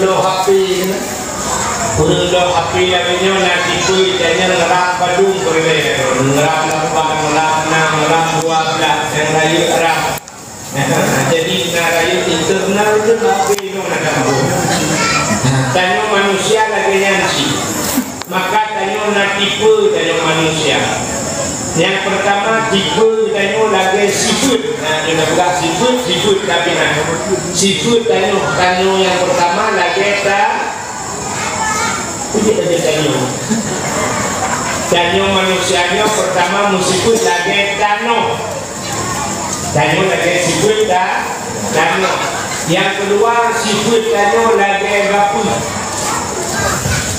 lo HP Udah HP lainnya nanti pun jadinya ngerang padung boleh ngerang lapan ngerang 12 yang rayu arah. Jadi rayu internal itu HP itu nak kamu. Tanya manusia lagi nyanyi. Maka tanya nak tipu tanya manusia. Yang pertama tipu tanya lagi sifat. Nah, kita buka sifat tapi nak sifat tanya yang pertama lagi tak. Kita tanya manusianya pertama musibut lagi tano. Tanya lagi sifat tano. Yang kedua sifat tanya lagi gapun.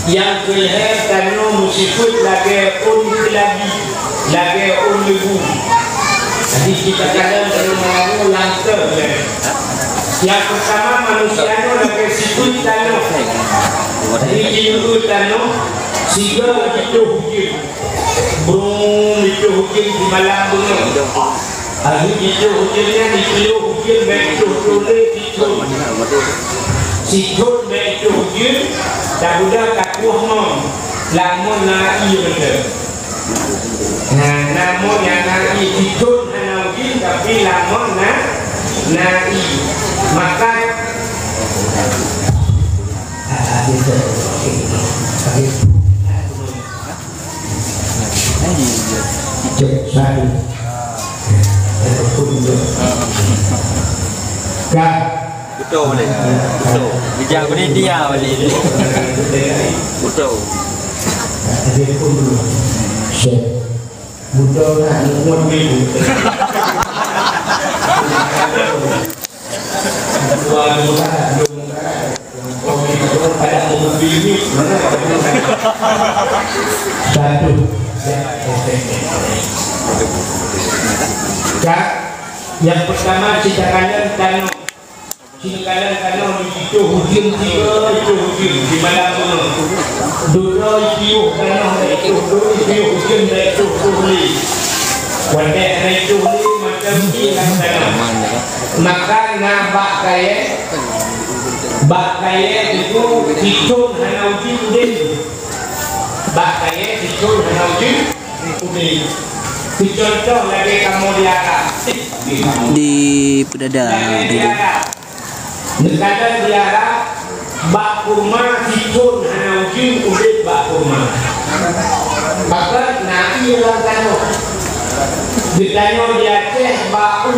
Yang ketiga tanya musibut lagi lagi lebu. Jadi kita kadang mau lantar. Yang pertama manusianya lagi sifat tano. Jadi kita tano siga itu hukum, burung itu hukum di malam bunga. Hari itu hukumnya itu hukum baik itu boleh itu. Sikut baik itu hukum, tak boleh kakuh nom, lamun nai bener. Nah, namun yang nai sikut hanauin tapi lamun nai maka betul boleh betul bijak boleh dia boleh betul betul nak muat minggu pada mobil ini satu yang pertama kita kalian tanya itu hukum di malam dulu itu hukum itu boleh wanda itu boleh macam ini maka nabak kaya itu hitung hanautin udin bak kaya hitung hanautin udin contoh lagi kamu di Pedada negara diara bak kurma hitung hanautin udin bak kurma maka nabi lah tanya ditanya di Aceh bau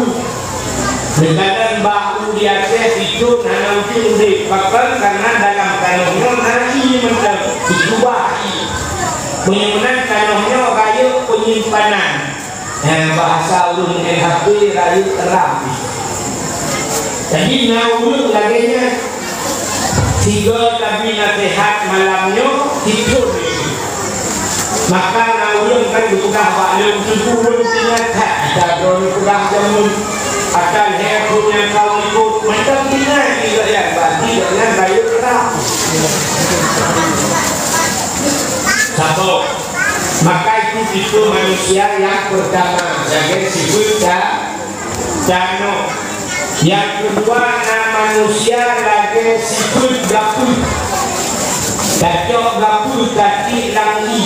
dengan bau di Aceh itu nanti udah bahkan karena dalam kanonnya nanti macam diubah penyimpanan kanonnya kayu penyimpanan bahasa ulun LHP rayu terapi jadi naulun laginya tiga tapi nasihat malamnya tidur maka naulun kan dibuka walau sepuluh tingkat tak ada dibuka jamun akan hebat yang kau ikut macam ini juga ya berarti dengan bayu terang satu maka itu manusia yang pertama jaga sifat dano yang kedua manusia lagi sifat gaput dacok gaput tadi langi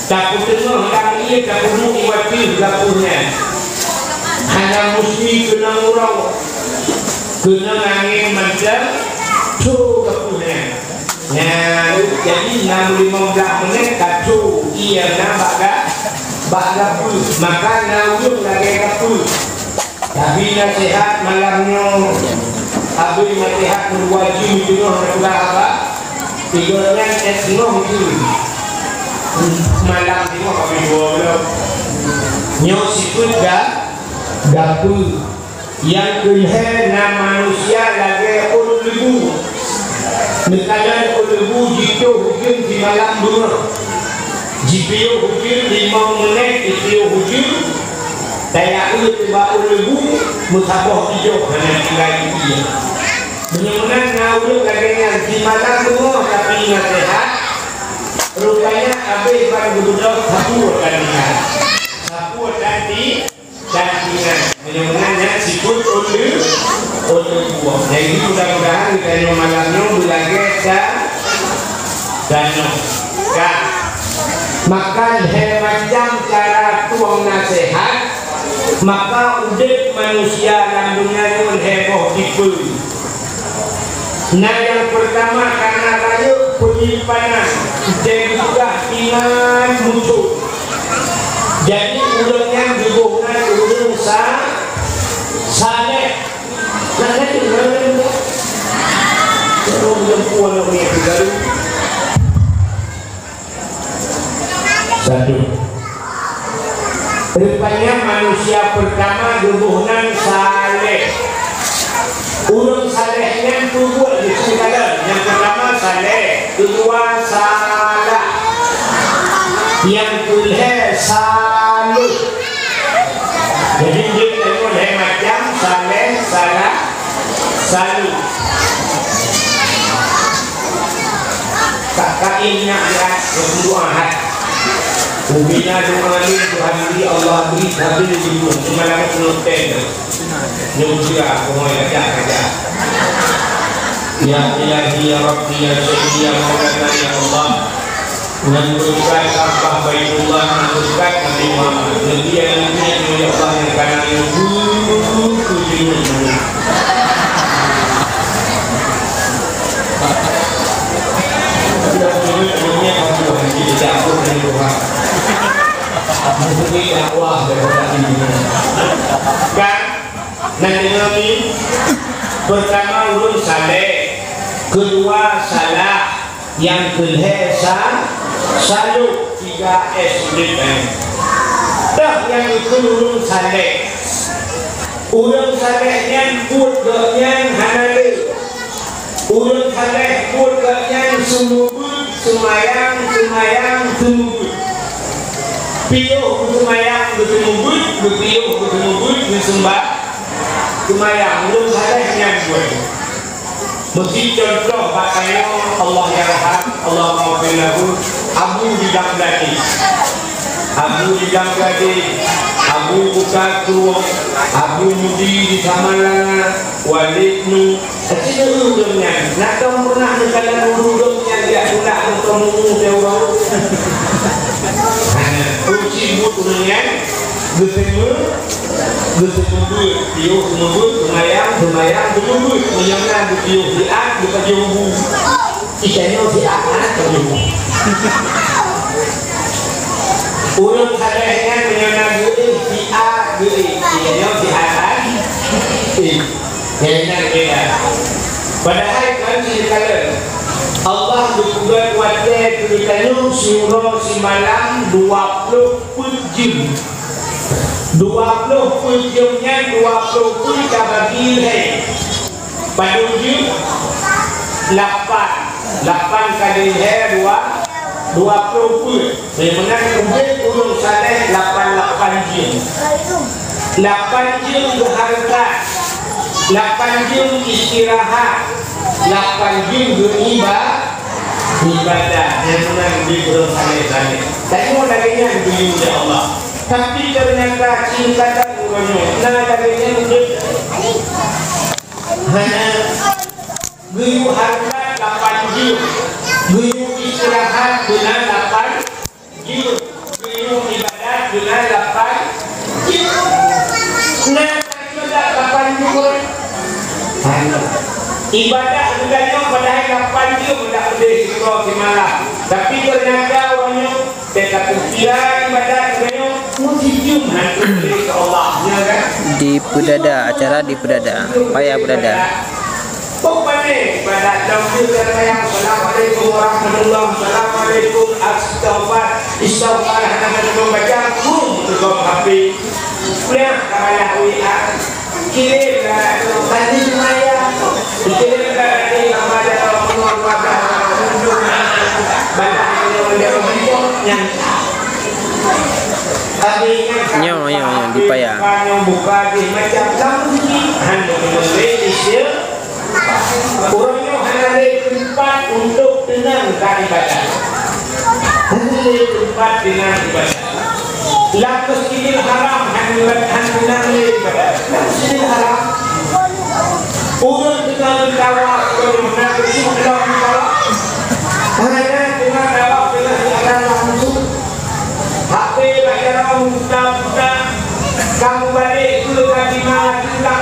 tak tengah langi tak perlu khawatir gaputnya hanya mesti kena urau kena angin macam tu kepunya jadi 6-15 menit kacau iya nak baga pun maka nauduk lagi kapul tapi nasihat malamnya habis nasihat berwajib itu nak apa tiganya setengah itu malam itu kami boleh nyok sikut dapur yang kedua manusia lagi lebu nekadang lebu jika hukum di malam bunga jika hukum 5 menit itu hukum daya tiba lebu musabah hijau hanya tinggal dia benar-benar ngawur lagi di malam bunga tapi nasihat rupanya habis pada budak satu tadi dan ingat benar-benarnya sifat untuk buah. Jadi mudah-mudahan kita malamnya belajar dan kan. Maka macam cara tuang nasihat, maka udip manusia dalam dunia ini heboh dipul. Nah yang pertama karena rayu penyimpanan, jadi sudah ingat muncul. Jadi ulangnya dihubungkan ulung saleh. Nanti ulung jempuan orang yang baru. Satu. Rupanya manusia pertama dihubungkan saleh. Ulung salehnya tubuh di segala. Yang pertama saleh, kedua salah, yang kedua salut. Jadi dia tengok macam saleh, salah, salut. Tak kainnya adalah kebutuhan. Ubina dengan Tuhan diri Allah beri hadir di bumi. Cuma lama penonton. Nyucia aku mau kerja. Ya Ilahi ya Rabbi ya Syekh ya Maulana ya Allah. Menurutkan apa Baitullah, menurutkan Nabi Muhammad. Nabi yang ya Allah yang kanan yang kan nanti kami pertama ulun saleh, kedua salah, yang kedua salut, 3S dah yang itu ulun saleh. Ulun salehnya put gaknya hanale, ulun saleh put gaknya sumubut semayang sumubut. Piuh bersemayang bersemubut, berpiuh bersemubut, bersembah semayang. Belum salahnya buat. Mesti contoh pakaian Allah ya Rahman, Allah maafkan aku. Abu bidang tadi, Abu buka tuang, Abu mudi di Samalanga, Walidnu. Tapi urungnya, nak kamu pernah sekalian urungnya dia sudah bertemu jauh. Kunci butuhnya bertemu dia menunggu semayang menunggu menyangka dia diak berjumbu ikannya diak berjumbu urut salehnya menyangka diak ikannya diak beda padahal kan sekalian Allah berbuat wajah keritanya surah semalam 20 jam 20 jamnya 20 pun dah bagi pada ujung 8 kali 20 pun sebenarnya kemudian ulung saleh 8 jam 8 jam berharga 8 jam istirahat 8 jam beribadah yang menang di bulan saleh. Tengok darinya dulu ya Allah. Tapi ternyata cinta dan urangnya, nah darinya untuk hanya guru harga 8 jam, guru istirahat dengan 8 jam, guru ibadah dengan 8 jam. Nah sudah 8 jam. Ibadah sebenarnya padahal 8 jam tidak boleh surau di malam. Tapi ternyata orangnya dekat usia ibadah sebenarnya mesti jam nanti ke Allah. Di Pudada, acara di Pudada, Paya Pudada. Pokoknya ibadah tauhid yang Assalamualaikum warahmatullahi wabarakatuh. Istighfar hanya membaca untuk HP. Lihat kalah WA. Kirim tadi saya kirim tadi kepada keluarga Nyo di Paya. Buka di macam kamu hanya Malaysia. Orangnya hanya tempat untuk tenang ibadah. Hanya tempat dengan ibadah. Masjidil Haram hanya ibadah. Masjidil Haram Urut dengan kawak bagaimana besok dalam kawak hanya dengan kawak dengan akan langsung HP bayaran muda-muda kamu balik ke kadima tidak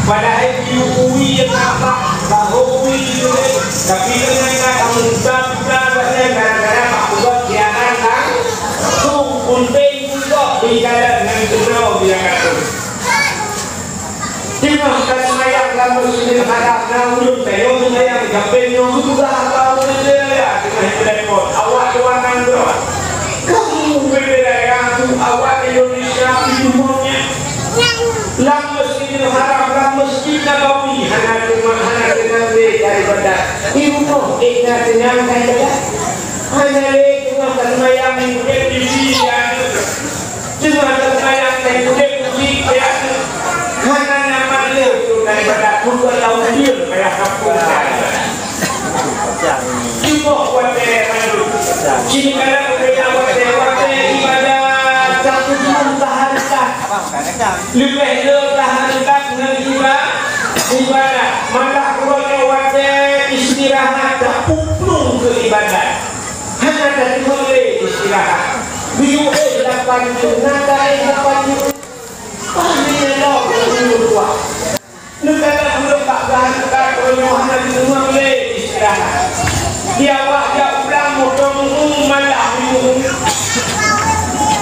pada hari UI yang apa bahui juga tapi dengan kamu muda-muda gara-gara aku buat kianan langsung penting juga bicara dengan kenal dia kata Timah kata semayang dalam sini harap namun tayo semayang sampai yang juga tahu dia ya dengan telepon awak doangan doa kamu berbeda yang awak Indonesia semuanya lama sini harap lama sini kami hanya dengan daripada ibu ikhlas dengan saya hanya cuma semayang yang di sini cuma semayang yang di sini hanya daripada puluhan tahun dia kayak kampung cuma wate mandu sini kadang kerja wate ibadah satu jam tahan lebih tahan dengan ibadah malah keluarga wate istirahat tak puplung ke ibadah hanya dari mulai istirahat biu dapat nada dapat pahamnya dong tua negara belum tak berangkat oleh mana di rumah boleh istirahat dia wajah ulang motong malah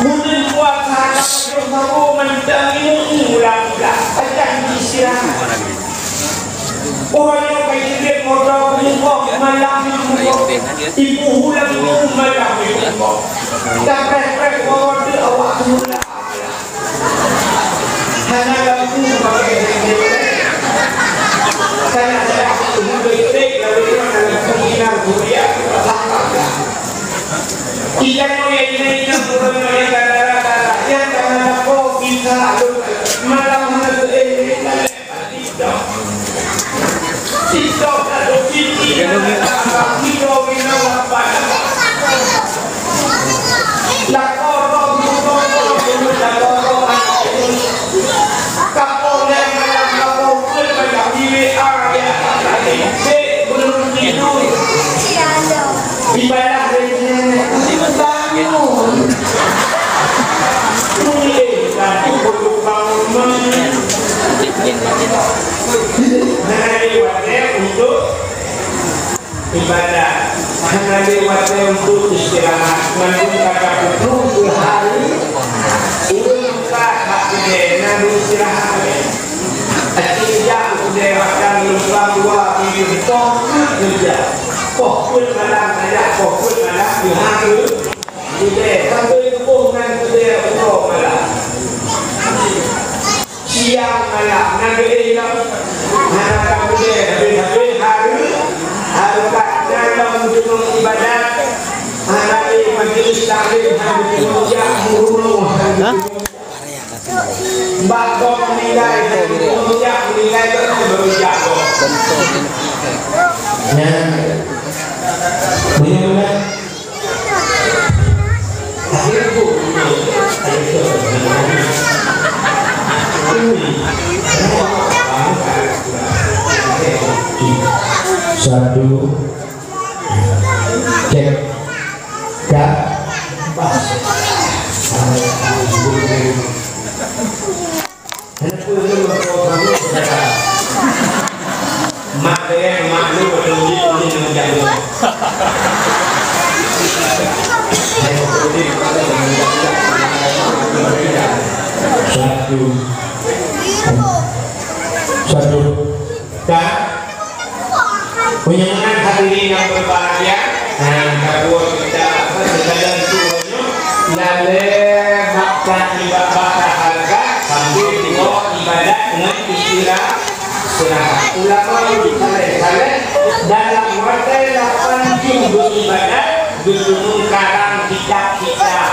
mungkin kuat sahaja kalau mentang ini ulang-ulang akan istirahat orang yang kayak motor malam ibu ulang malam tak prek order awak semula hanya lagu pakai saya berbeda lalu dengan budaya ikan ini turun dari darah yang karena kau bisa malam TikTok atau video bina apa ibadah untuk ibadah hanya lewatnya untuk istirahat namun kata betul hari itu buka hak dia namun istirahat tidak sudah akan lupa dua minggu kerja fokus malam saja fokus malam di hari sudah sampai hubungan sudah untuk malam siang malam nanti hilang mana sudah habis hari dalam untuk ibadat hari majlis taklim hari kerja murung Mbak kau menilai berusia benar-benar akhirku satu cek dah pas mak dia mak ni betul ni menjaga satu dah penyembuhan hadirin yang berbahagia dan kedua kita berjalan turunnya lalu makan ibadah harga sambil tengok ibadat dengan istirahat ulama saleh dalam wadah 8 juz ibadat gedung karang kitab-kitab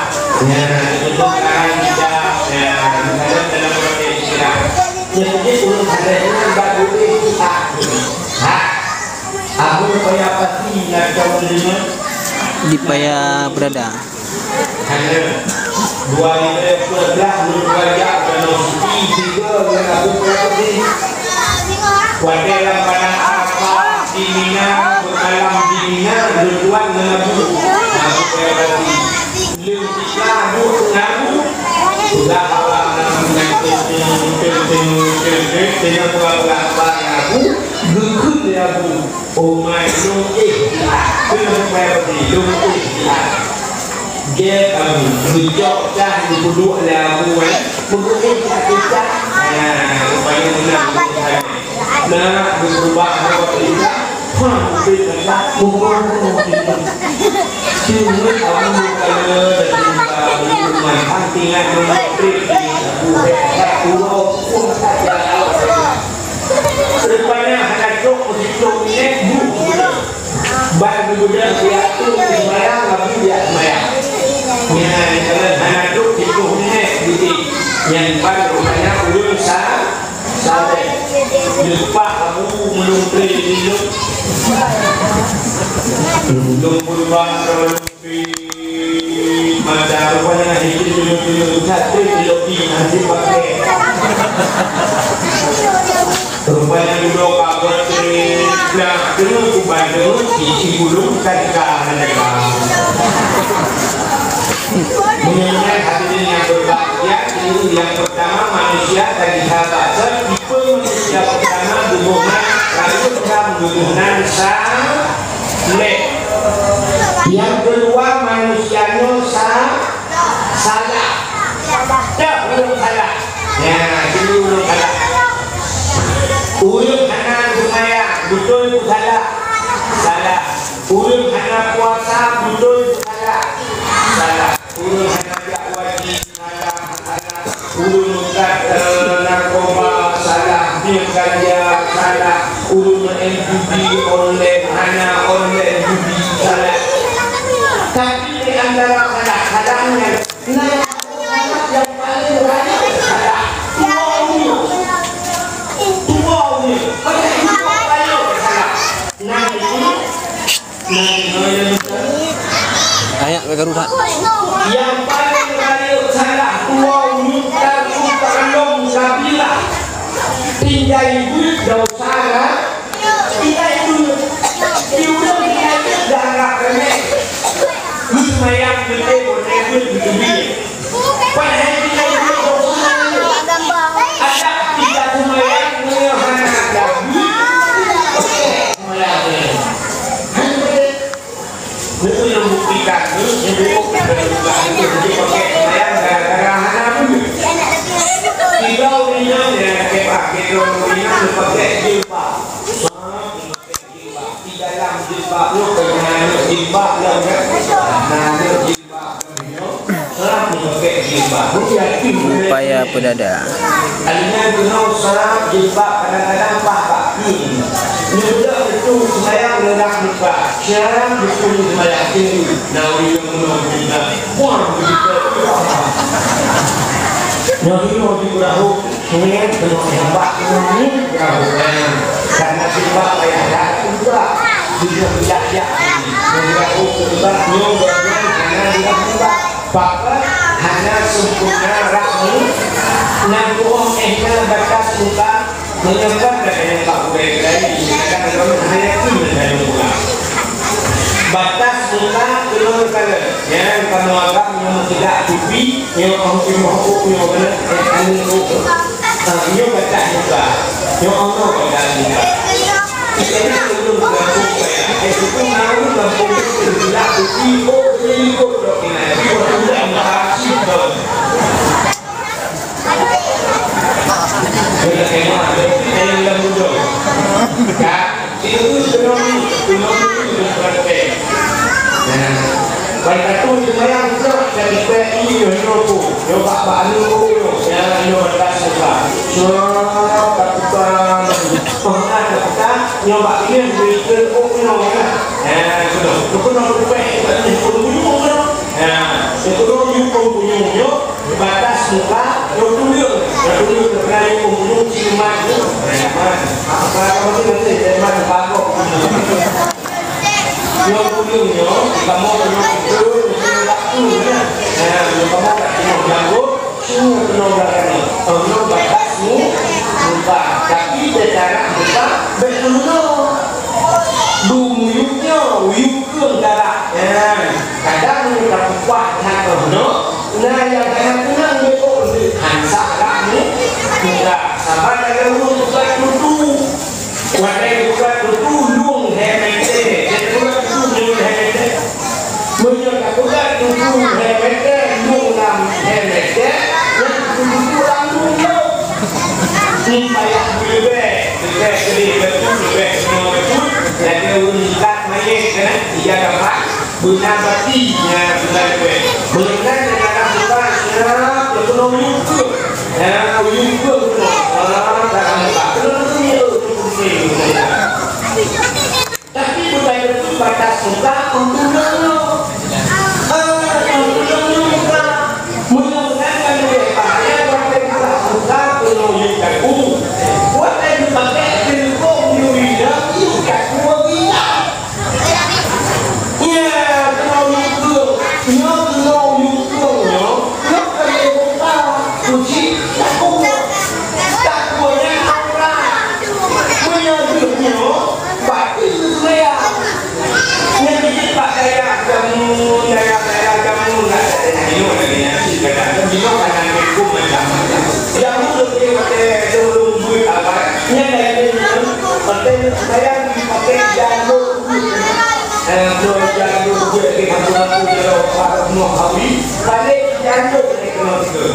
gedung karang kitab dalam wadah istirahat jadi ulun hadanya baru kita aku supaya pasti nak jauh lima di paya berada hanya 2011 belum banyak dan tiga yang aku pasti Wadalam pada apa di Mina, bermalam di Mina, berduaan mengabu. Nabu berarti lembika ngabu. Sudah awak mengenai dengan apa ngabu, gekut dia bu. Oh my long dengan berarti long dia berjok dah di puduk lah bu. Mungkin kita supaya menang. Nah, berubah kita, kita bukan kita. Cuma orang berkaya dan bermain tinggal menteri bukan pulau pun saja. Rupanya ada jok untuk net bu. Bagi budak dia tu semayang, tapi dia semayang. Yang kalau ada jok untuk net jadi yang pada rupanya ulun sampai lupa kamu melumpri hidup belum berubah terlebih macam rupanya hidup satu lebih nanti pakai rupanya dulu kabar nah dulu kubandung isi bulung kaca mengenai hadirin yang berbahagia ini yang pertama manusia dari sahabat tipe manusia pertama hubungan lalu kita hubungan saleh yang kedua manusianya salah belum salah ya ini belum salah ulun hana semaya betul itu salah ulun hana puasa betul itu salah ulun hana wajib salah ulun narkoba salah dia kerja salah ulun judi online hana online judi salah tapi di antara salah-salahnya yang paling banyak salah Ayak garuda. Yang paling banyak salah uang mutar kandung kabilah tinggal ibu dosa tinggal ibu diulang tinggal darah kenek lumayan gede boleh beli padahal tinggal ibu dosa ada tidak lumayan menyahana gabi betul yang buktikan yang buktikan jadi pakai lumayan gara-gara hana dulu tidak urinya ya pakai urinya pakai jilbab di dalam jilbab lu dengan jilbab yang Upaya pedada. Alina guna serap jilbab kadang-kadang pakai ini sudah betul saya lelah lupa cara betul saya ini nawi guna jilbab pun begitu nawi mau dikurahu kemudian penuh jilbab ini karena jilbab saya tak juga tidak bijak mengurahu jilbab karena dia jilbab pakai hanya sempurna rasmi nangkuang batas muka menyebab dari Pak Budaya Kedai akan hanya itu dari muka batas muka telur kala yang kamu agak yang tidak tupi yang kamu mau yang benar yang batas muka yang Allah batas muka ini belum berlaku itu mahu kampung itu tidak tupi ikut dokina tidak makasih dong yang lembut dong ya itu belum berarti baik itu semayang dari PI yang pak balu yang batas muka katakan pengen kita nyoba ini berikan batas muka tulis terkait pembunuh siluman apa kamu nanti dari mana pakok tulisnya kamu itu kamu tak jago semua penolakan batasmu muka tapi secara muka dia dapat benabatinya benar-benar benar dengan apa ya ekonomi itu ya itu tapi budaya itu batas muka untuk saya dipakai jalur jalur gue ke Madura jalur Parno Hawi balik jalur ekonomi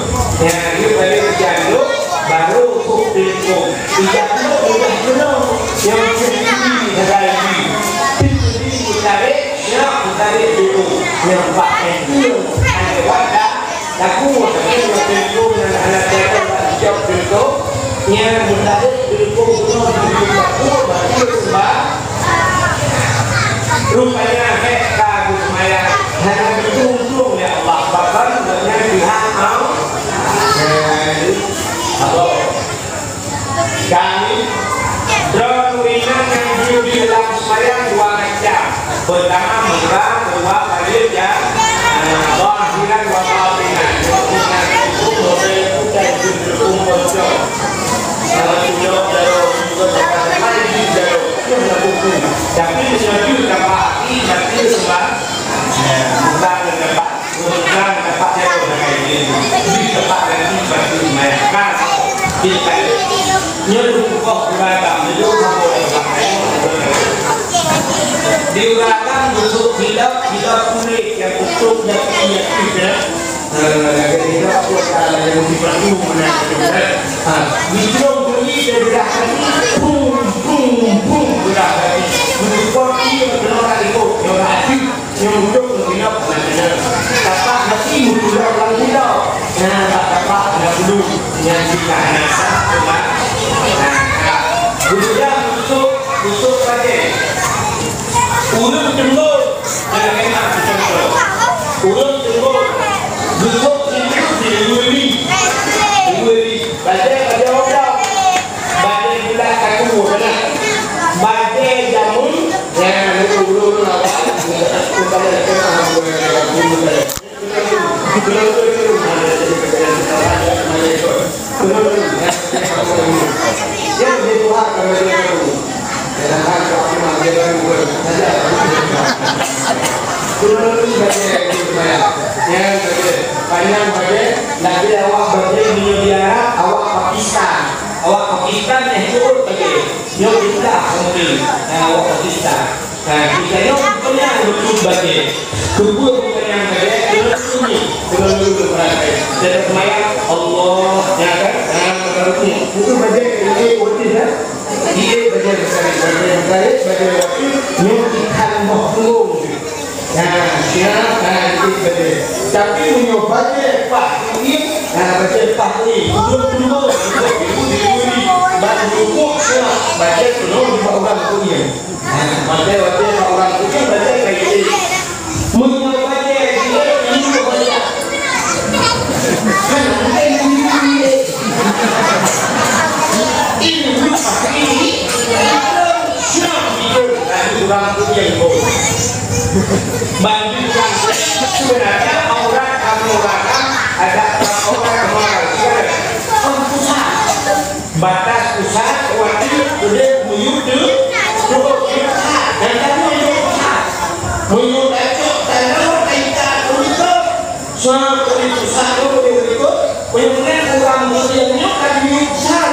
ya itu balik jalur baru Kupiko jalur udah kenal yang sendiri lagi itu ditarik ya ditarik dulu yang pakai itu ada wadah aku tapi yang itu dan anak saya jawab itu yang ditarik dulu rupanya mereka Bismaya hanya beruntung ya Allah bahkan sebenarnya dihamal halo kami droninan yang dulu di dalam sembahyang 2 macam pertama muka kedua balik ya bahiran wa batinan itu model udah didukung pojok kalau sudah juga terkait di jauh tapi sesuatu dapat tapi sebab bukan dapat dapatnya kayak ini di tempat yang seperti mereka kita nyuruh kok beragam nyuruh diurangkan busuk hidup kulit yang busuk yang tidak hidup kulit yang diperlukan menaikkan hidung beli dan berakhir berakhir menurut ini menolak itu yang hidup menginap dapat hati mudah orang hidup dapat tidak dulu yang kita nasa budaya busuk saja urut jembut jangan enak jembut urut jembut busuk itu diluiri badai orang badai gula kaku benar badai jamun yang urut awal panjang badai nanti awak badai menyediakan awak Pakistan yang turut badai yang kita mungkin awak Pakistan kita yang punya betul badai kedua bukan yang badai belum dulu berada dan semayang Allah ya kan itu badai ini putih ya dia badai besar badai waktu yang kita mau tapi menyobanya Pak ini baca Pak ini belum baca belum orang kuliah baca orang kuliah baca kayak ini menyobanya dia ini baca ini orang kuliah bandingkan sebenarnya orang ada orang pusat batas pusat wajib udah menyuduh cukup pusat dan kamu itu pusat menyuduh itu tanah kita untuk soal pusat itu kemudian orang muslimnya kan pusat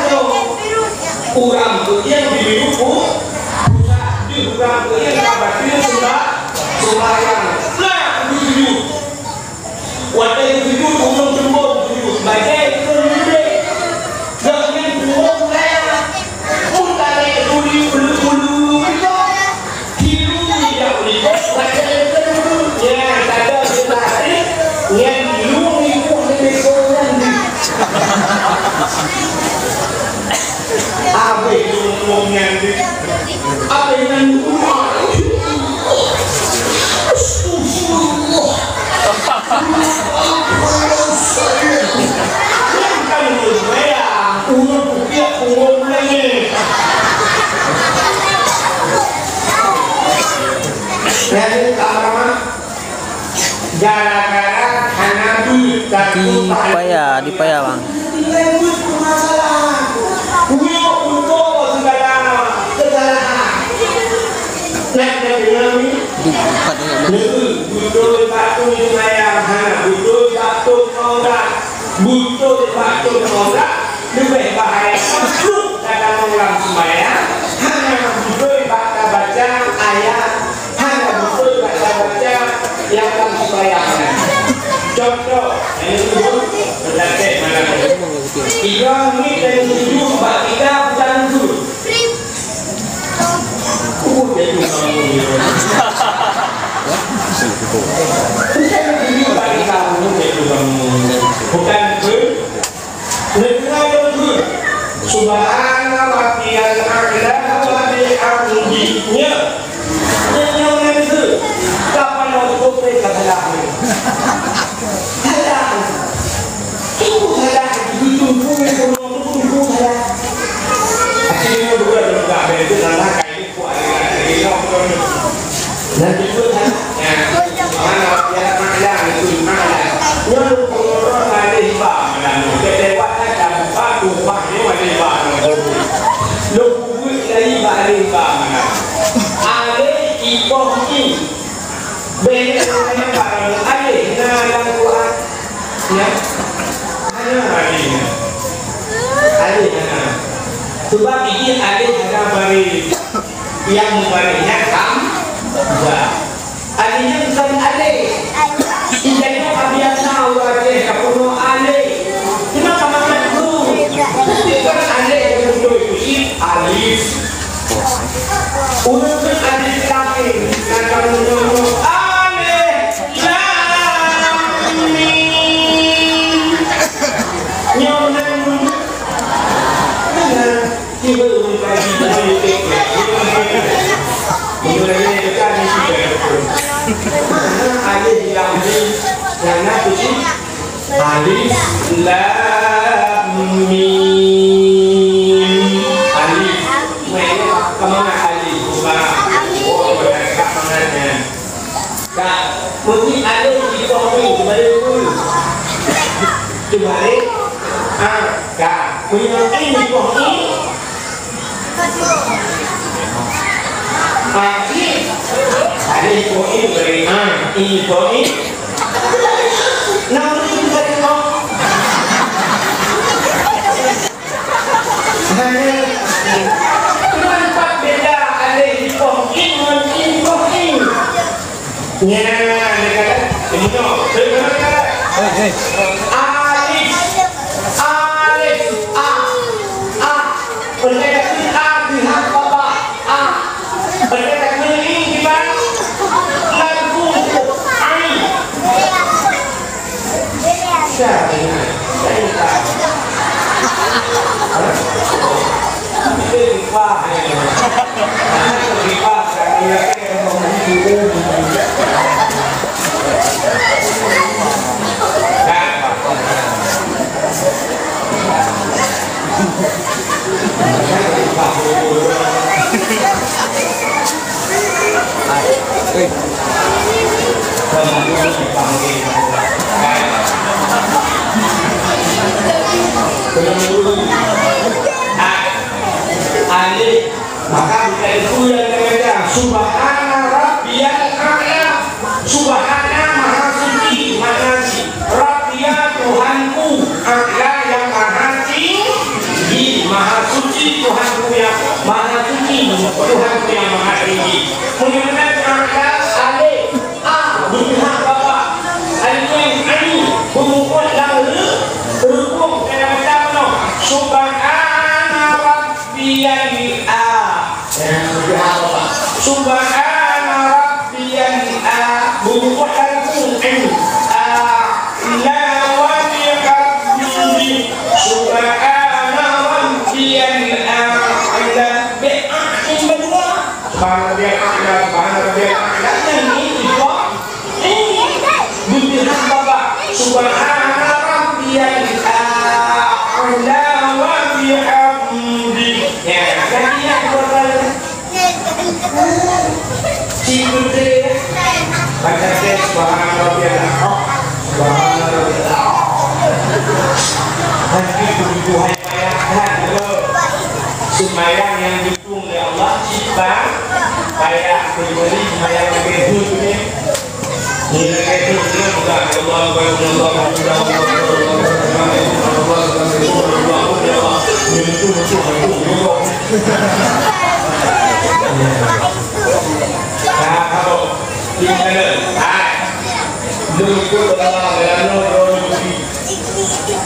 orang yang dihidup pusat di orang yang berarti sudah sembahyang lah tujuh wadah yang tujuh belum jemput tujuh badai tujuh jangan jemput saya pun tarik dulu itu hidup tidak boleh Jadi kamar gara-gara hanya duit Dipaya bang. punya untuk segala kesalahan. Nak jadi butuh batu sembahyang, butuh batu orang, butuh batu orang, lebih bahaya masuk dalam orang sembahyang. Hanya butuh baca ayat, hanya butuh baca yang dalam sembahyang. Contoh, ini dulu berlatih mana? Tiga menit dan 7 kita bukan dulu. Jadi bukan subhanallah yang ada wa bihamdinya yang itu kapan untuk kesalahan itu salah itu akhirnya bukan enggak itu salah kayak kuat dan itu kan mana yang mana itu mana yang orang ada di bawah dan kelewat ada batu batu ada di bawah lu dari bawah ada ipoh ini benar benar barang ada dalam Quran ya ada sebab ini ada bari yang memberinya alinya bukan ale indahnya kabiasa wajah kapuno ale kenapa makan itu bukan ale yang betul itu alif untuk alif lagi dan kalau ale lam mim nyonan tiba lagi alif lam mim yang nanti alif lam mim alif mana kemana alif oh mereka mananya kak mesti alif di bawah kembali dulu kembali kak punya ini di bawah ini alif ini beri ini beri nama itu beri kenapa beda alif ini dengan ini nya negara ini negara alif alif maka kita itu yang ketiga subhana rabbiyal a'la subhana maha suci rabbiya Tuhanku a'la yang maha tinggi maha suci Tuhanku yang maha suci Tuhanku yang maha tinggi kemudian a'la alif bunyinya bapak alif yang ani berukut lalu berukut kayak macam subhana rabbiyal subhana rabbiyal berukut lalu la wa bihamdi subhana rabbiyal a'la bi'a'in berdua subhana rabbiyal a'la ini bunyinya bapak subhana rabbiyal a'la wa bihamdi ya jadi yang berkali baca subhanallah, subhanallah. Hati kebutuhan payahkan sembahyang yang didukung oleh Allah cipta payah pribadi sembahyang begitu ni. Nilai itu dia bukan Allah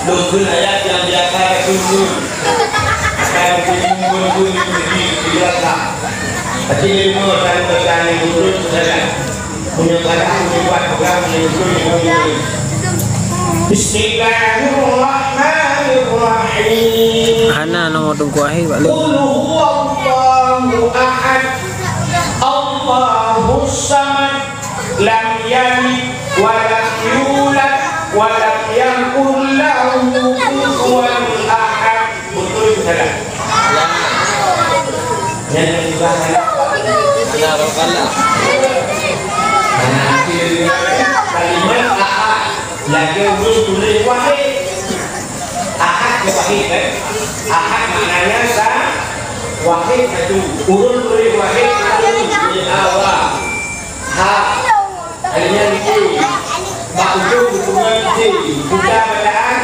Lukun ayat yang biasa tunggu akan tunggu di belakang. Tapi lima dan bertani urut jalan. Menyebabkan membuat program menyebut. Bismillahirrahmanirrahim. Hana no tunggu akhir Pak Lu. Qul huwallahu ahad. Allahus samad. Lam yalid wa lam yulad wa lam yakul lahu kufuwan ahad. Betul salah. Yang dibahas Ana rokalah. Kalimat ahad lagi urus tulis wahid. Ahad ke wahid kan? Ahad maknanya sah. Wahid itu urus tulis wahid itu awal. Ha. Kalimat itu maksud hubungan itu sudah bacaan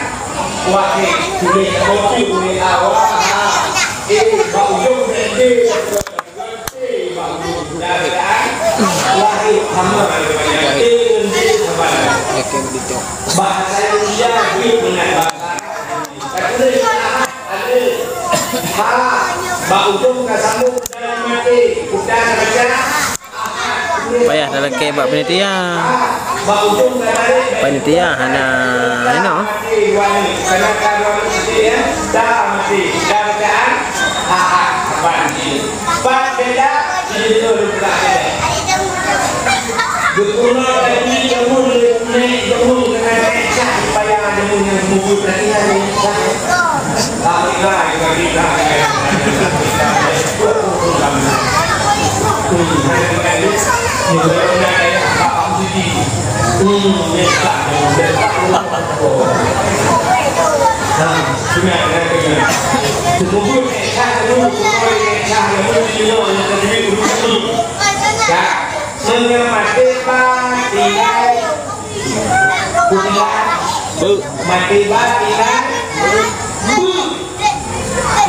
wahid tulis kopi tulis awal. Ha. Maksud itu wahid sama bahasa Indonesia dengan bahasa ada ujung kasambung dalam mati udah baca Payah dalam kebab panitia. ujung Panitia hana ini dah mati dah bacaan beda jadi Guna tadi jamun naik jamun dengan cah payah jamun yang mubur tadi hari cah. Alhamdulillah kita. Mengamati batinan mati batinan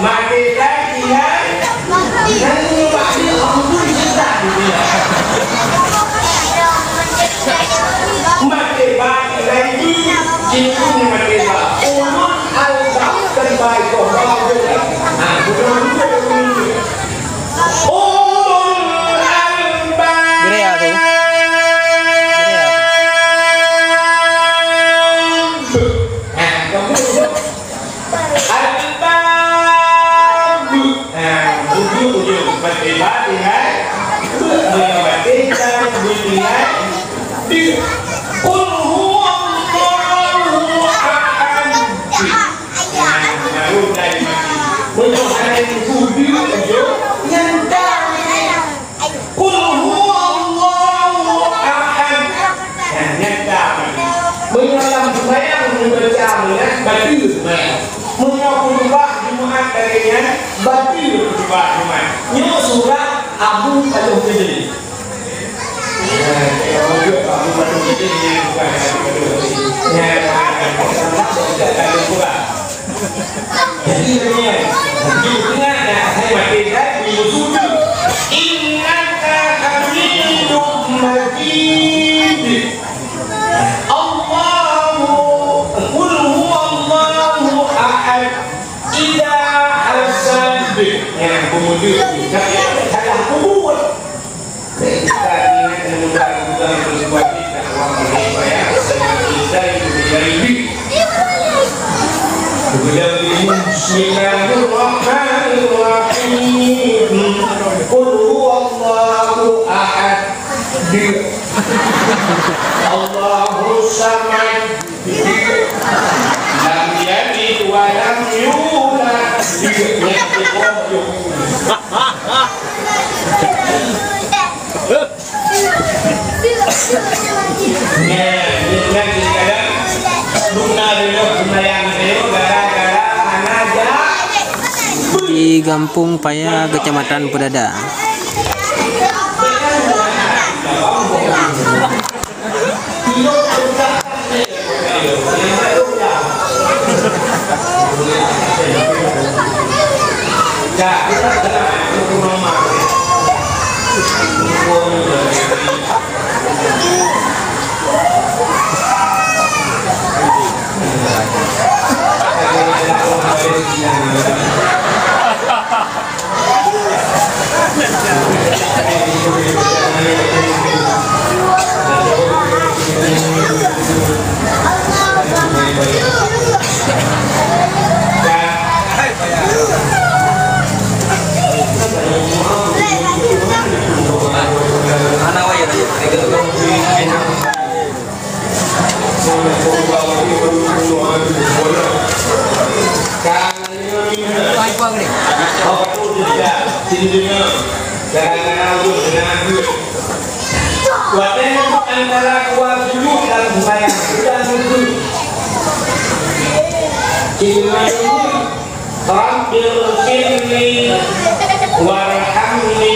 mati batinan dan mati ampun cinta mati batinan cinta mati batinan al-baq terbaik kau Abu Patung Gede. Jadi ingat saya baca di musuh. Innaka Hamidum Majid. Allahu qul huwallahu ahad. Idza hasad. Yang kemudian salah kubur. Kita ingat mudah-mudahan berbuat kita uang berbayar kita itu dari Bismillahirrahmanirrahim. Qul huwallahu ahad. Allahus samad. Lam yalid wa lam yulad. Di Kampung Paya, Kecamatan Pedada. Antara kuat dulu dalam sembahyang dan dulu. Rabbil firli warhamni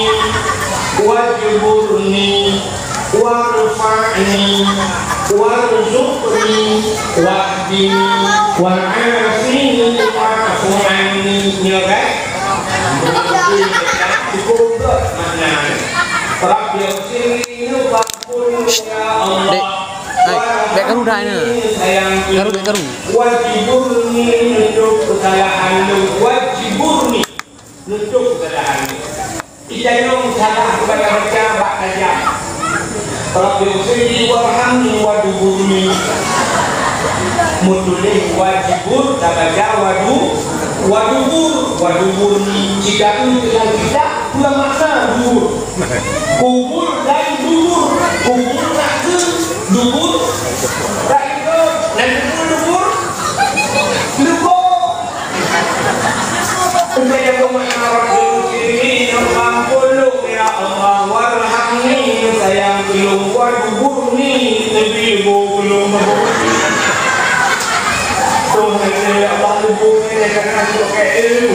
wajburni warfa'ni warzuqni wahdini wa'afini wa'fu anni. Nyoret cukup makna Rabbil firli Dek karu dah ni. Karu. Wajiburni nunjuk kesalahan lu. Wajiburni nunjuk kesalahan lu. Ijayung salah kepada mereka bak saja. Rabbil firli warhamni waduburni. Mutulih wajibur tabaja waduburni. Jika itu dengan kita dua makna dubur. Kubur dan dubur. Kubur nak ke dubur. Tak ikut. Nanti dubur. Untuk yang bermakna Rabbil firli Alhamdulillah ya Allah warhamni sayang belum waduburni lebih belum. Tuhan ya Allah dubur ni karena untuk ilmu.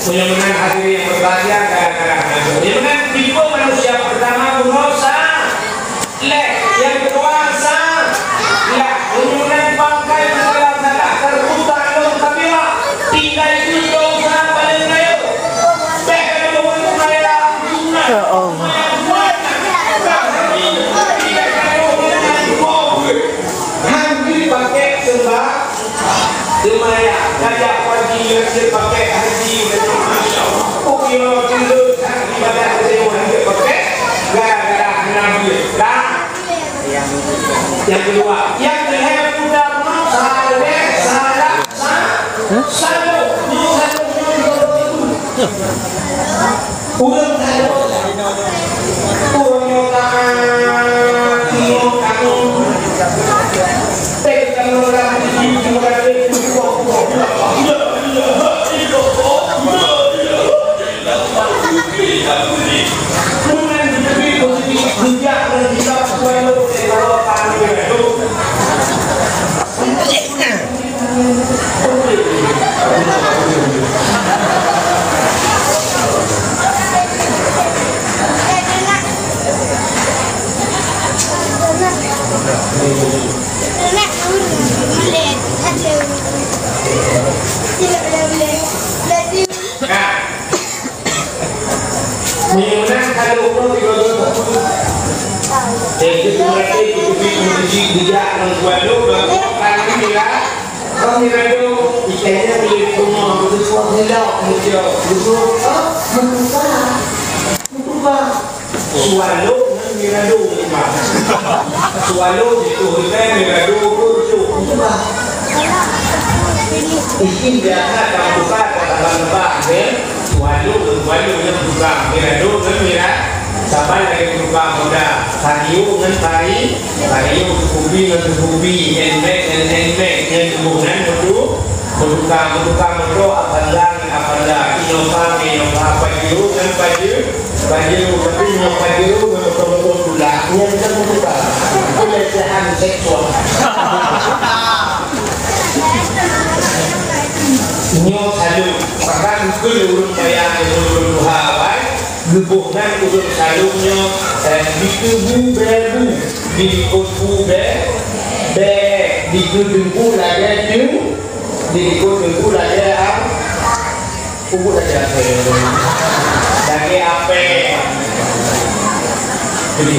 Mudah-mudahan hadirin yang berbahagia kadang-kadang. Mudah-mudahan tipe manusia pertama berdosa, yang kedua sah, mudah-mudahan bangkai bersalah-salah terbuka dalam kabilah, tinggal itu dosa paling kaya. Bahkan orang kaya guna. Hampir pakai sembah, semaya, kajak wajib yang pakai haji. Yang kedua, yang terhadap Menyenang kalau orang mereka itu bijak membuat kalau ini lah kalau ni rado ikannya boleh rumah betul suara helak muncul betul berubah sualo ni rado memang sualo itu hutan ni rado muncul berubah ini biasa kalau buka dalam lebak sualo yang buka ni rado sampai lagi berubah muda tariu dengan tariu kubi dengan kubi endek yang kemudian berduka apabila inova apa itu dan baju tapi nyok baju betul-betul tulahnya bisa membuka pelecehan seksual. Nyok salu bahkan kelurun bayang kelurun hawai gebuhnan urut salungnya dikebu bebu dikebu be dikebu lagi tu dikebu lagi kubu lagi lagi apa jadi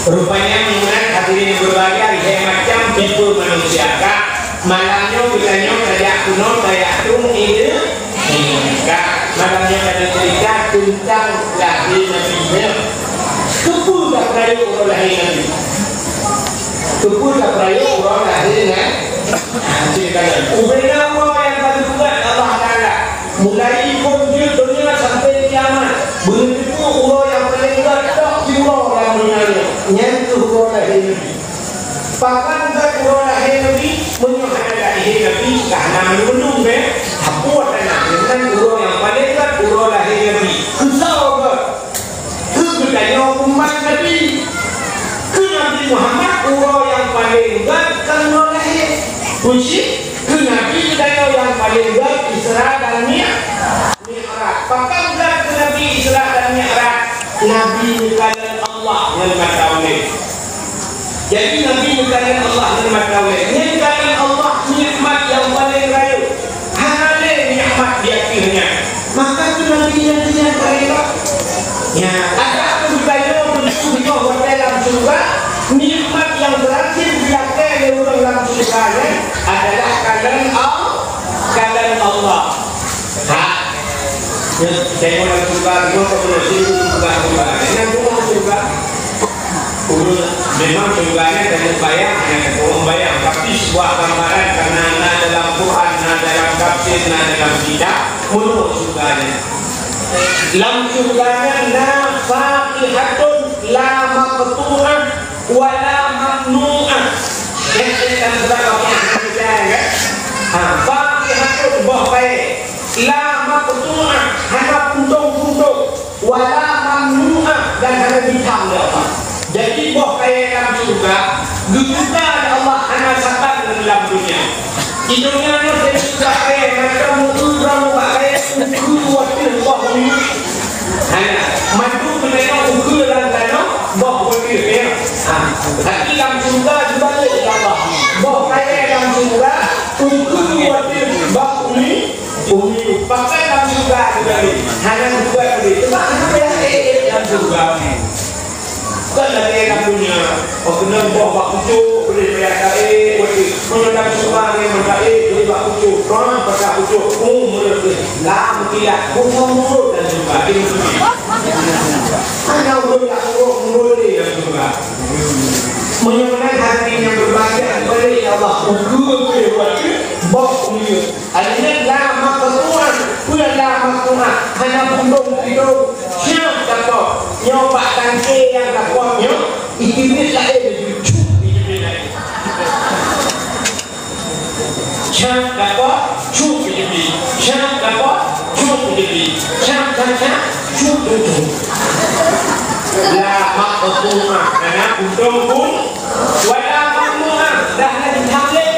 rupanya mengenai hadirin berbagai saya macam tipe manusia kak malamnya bilangnya kayak kuno kayak tung ini kak malamnya ada cerita tentang lahir nabinya kepu tak peraya orang lahir nabi kepu tak peraya orang lahir ceritakan ubena Allah yang paling kuat Allah Ta'ala mulai konjur dunia sampai kiamat begitu Allah yang paling kuat tak jiwa yang menyanyi nyentuh Allah lahir nabi bahkan tak Allah lahir nabi menyuhkan lahir nabi karena menundung buat anak dengan Allah yang paling kuat Allah lahir nabi kesal katanya umat Nabi ke Nabi Muhammad Allah yang paling kuat kalau lahir kunci ke Nabi katanya yang paling kuat Isra dan Mi'raj bahkan ke Nabi Isra dan Mi'raj Nabi kalian Allah yang matawai jadi Nabi kalian Allah yang matawai yang kalian Allah nikmat yang paling raya hanya nikmat di akhirnya maka ke Nabi yang tidak raya ya ada dalam surga nikmat yang terakhir dilakukan oleh dalam surga adalah kalian Allah. Ya, saya dalam surga itu kemudian surga. Yang rumah surga, memang surganya dari bayang, bayang. Tapi sebuah gambaran karena ada dalam Quran, ada dalam tafsir, ada dalam kitab, menurut surganya. Dalam surganya la faqihatun la maqtu'ah wa la mamnu'ah. Kita berapa ya? Faqihatun bahaya. La maqtu'ah hanya puntung-puntung wa la mamnu'ah dan hanya bintang dia apa. Jadi bahaya dalam surga juga Allah hanya sabar dalam dunia. Di dunia ni saya sudah kaya macam orang pakai ukur waktu Allah ni. Hanya maju menengok ukur dan tanah bah waktu dia. Tapi dalam surga dibalik Allah. Bah kaya dalam surga ukur waktu bah ni. Bumi pakai dalam surga dibalik. Hanya buat begitu. Sebab apa yang dalam surga ni? Kan lagi dalam dunia. Oh kena bah waktu boleh berada mengenai surga ni mengenai juga ujuk, orang pada ujuk, umur lah tidak, umur dan juga ini. Hanya umur dia juga. Mengenai hati yang berbahagia beri Allah ukur berbahagia, bok ukur. Akhirnya lama ketuan, punya lama ketuan, hanya pundung hidup. Siapa dapat nyoba tangke yang dapatnya, ikut lahir lucu. Siap dapat cukup lebih, siap dapat cukup lebih, siap cukup. La maktumah, karena untung pun, wala maktumah dah lagi hamil.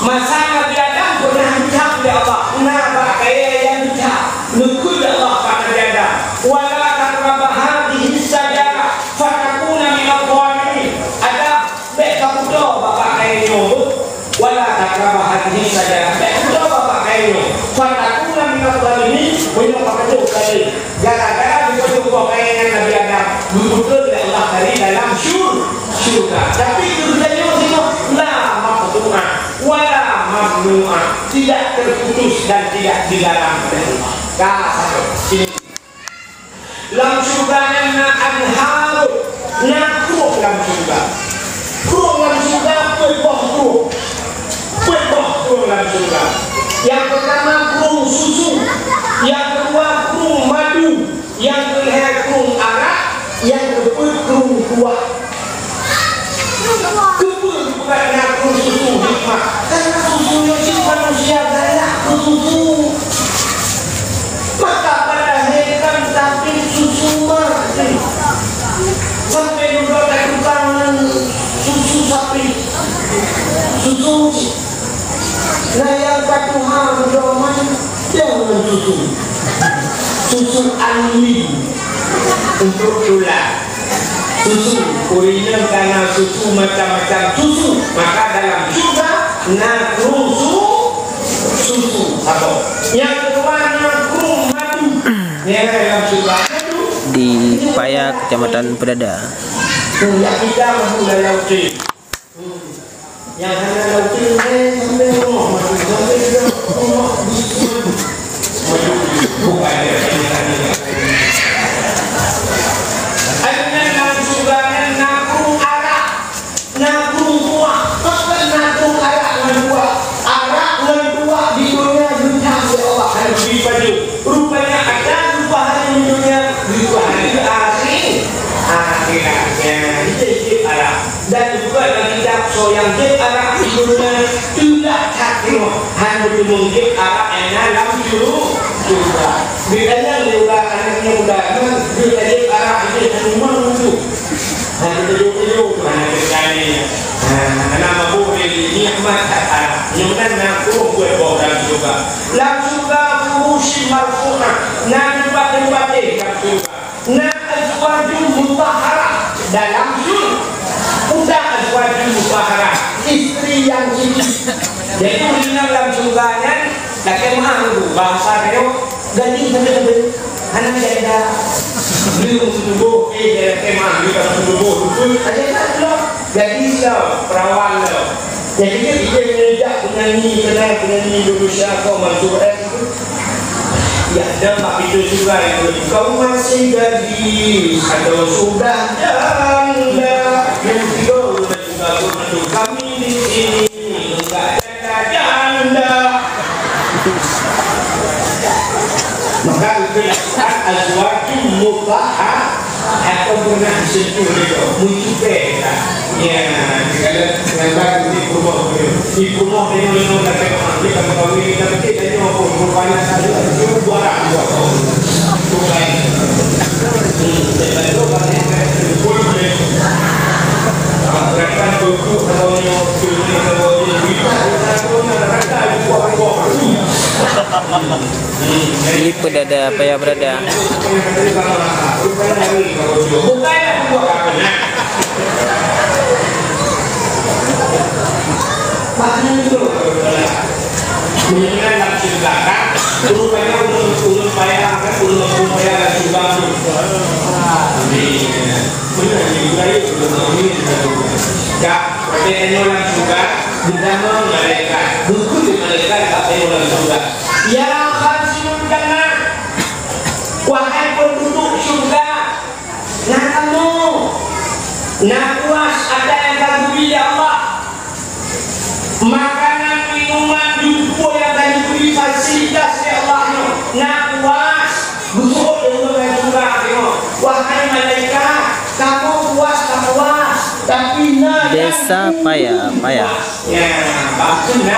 Masalah biadab pernah biadab ya Allah, nah kaya yang biadab, nukul Allah pada biadab. Wala takrabah hadhihi sajara, fatakuna minal zalimin. Ada baik kamu doa bapak kaya nyobot. Wala takrabah hadhihi sajara. Betul bapak kayu. Fatakuna minal zalimin. Boleh pakai tu kali. Gara-gara betul bapak yang Nabi Adam betul dari Allah dari dalam syurga. Tapi kerjanya semua la maqtu'ah wala mamnu'ah. Tidak terputus dan tidak dilarang oleh Allah. Sini. Dalam syurga na anharu nakruh dalam syurga. Kruh dalam syurga kruh dalam surga. Yang pertama kru susu, yang kedua kru madu, yang ketiga kru arak, yang keempat kru kuah. susu manusia galak ke susu. Maka pada hekan tapi susu mati. Sampai juga kekurangan susu sapi. Susu. Nah yang katuhan doman jangan susu. Susu aluminium untuk tulang. Susu urinnya karena susu macam-macam susu, maka dalam juga nakrum susu atau yang kedua nakrum madu. Yang dalam juga Di Paya, Kecamatan Pedada. yang kita masuk dalam laut. Yang hanya laut sampai rumah madu sampai rumah bukan rupanya ada rupahan di dunia, rupahan di akhiratnya di Arab dan juga bagi jakso yang di Arab di dunia tidak hakimo hanya mungkin Arab yang dalam juga bedanya juga anaknya udah dia di Arab itu semua untuk hanya tujuh hanya sekali nama boleh nikmat Arab nyuman aku gue bodoh juga langsung furushi marfu'ah na tempat-tempat juga na azwajul mutahharah dalam udah azwajul mutahharah istri yang suci jadi urinya dalam surganya laki mahu bahasa dia ganti bener-bener anak janda belum tubuh dia kemah dia tubuh aja kan lo jadi lo perawan lo jadi dia menjak penyanyi Indonesia kau Mansur ya dampak itu juga itu kau masih gadis atau sudah janda yang tidur dan juga untuk kami di sini enggak ada janda maka kebiasaan azwajul mutahhar atau pernah disentuh itu muncul beda ya kalau di rumah ini nanti kalau ini nanti ini mau rupanya saja itu barang bukan itu banyak boleh mereka buku kalau yang Di Pedada, Paya Pedada. Kemudian langsung belakang, rupanya ulun payah kan ulun payah langsung bangun. Benar juga itu ini. Ya, seperti langsung juga ditambah malaikat. Buku di malaikat tapi langsung juga. Ya khasinun jannah, wahai penduduk surga, nah kamu, nah puas ada yang kagumi ya Allah. Makanan minuman jumbo yang akan diberi fasilitas ya Allah nah puas busuk dengan surga wahai malaikat kamu puas tapi Desa Paya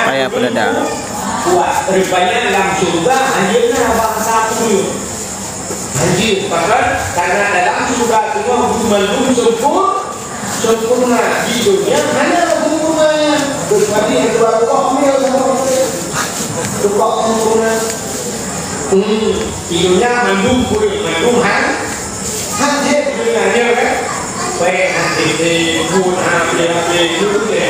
Paya Pedada. puas rupanya dalam surga anjirnya bangsa tuyul anjir karena dalam surga semua belum sempurna di dunia hanya sempurnanya berarti yang berapa mil berapa sempurna tidurnya mandum hati dunianya kan baik hati pun hati itu deh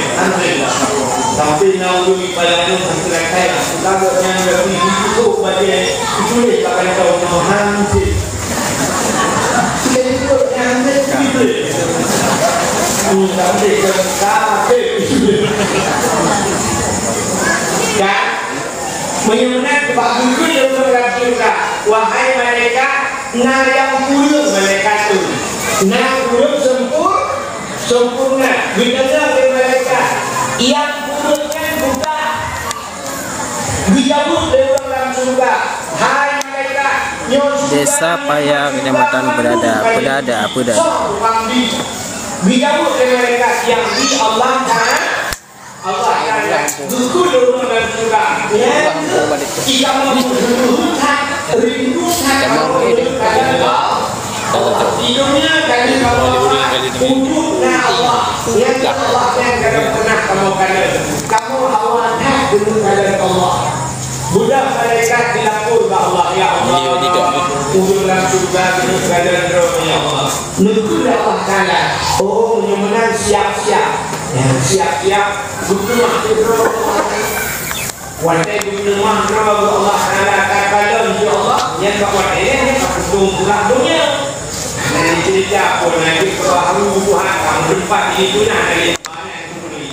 tapi naudui pada itu terkait kalau yang lebih itu pada itu deh kalau kau hati itu yang itu dan menyuruhkan kebahagiaan yang berlaku wahai mereka nah yang puluh mereka itu nah puluh sempurna bedanya dari mereka yang puluhkan buka dijabut dari orang surga hai mereka Desa Paya Kecamatan Pedada. dijabut dari mereka yang di Allah Allah Taala dulu dengan surga. Ya, jika mau berhutan, rindukan tidurnya dari Allah, wujudnya Allah. Yang Allah yang kadang pernah kamu kata, kamu awalnya dulu dari Allah. Budak malaikat dilapor ke Allah, ya Allah. Wujud dalam surga dengan keadaan roh, ya Allah. Nunggu Allah Taala. Oh, menyemenang siap-siap. Yang siap-siap berkumah roh. Wadah berkumah roh Allah Taala kata insya Allah yang kawan ini akan pulang dunia. Nanti cerita pun nanti baru Tuhan kamu tempat itu nanti mana yang beri.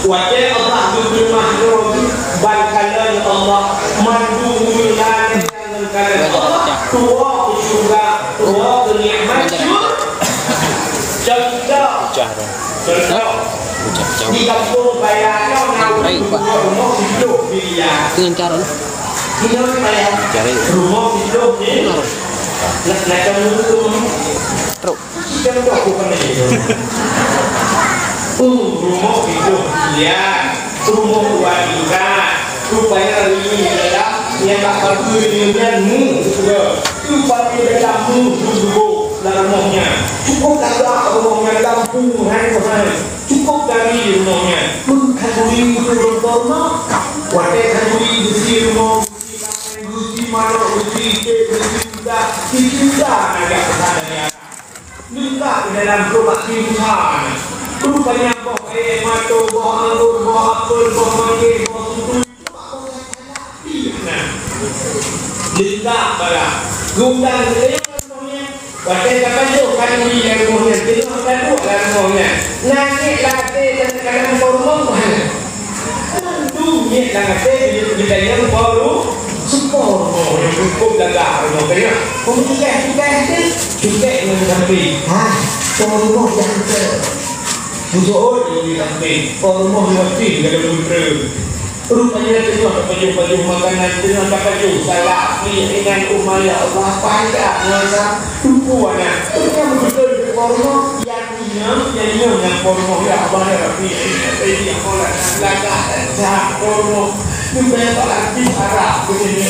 Wadah Allah berkumah roh bangkalan Allah mandu mulan yang kalian tua surga tua kenikmat contoh di kampung bayarnya rumah hidup dia dengan cara hidup bayar rumah hidup ni nak dulu truk kita aku kan itu rumah hidup dia rumah wanita rupanya ini adalah yang tak perlu denganmu rupanya dalammu dulu rumahnya cukup agak rumahnya kampung cukup dari rumahnya bukan beli turun rumah wadah kan beli besi rumah besi mana besi sudah agak kesannya juga di dalam rumah simpan rupanya boh mato boh anggur boh apel boh mangga boh susu juga pada gudang wadah kapan kan beli yang rumahnya tengok kan buat rumahnya nanti latih kadang-kadang rumah dunia latih bila yang baru support yang cukup jaga rumahnya juga yang sampai rumah yang bujuk di sampai rumah yang ada rupanya tengok baju makanan tengok baju salah dengan umar ya Allah panjang masa tupuannya kamu betul di porno yang porno ya Allah ya Rabbi ini yang pola laga porno juga tak lagi Arab begini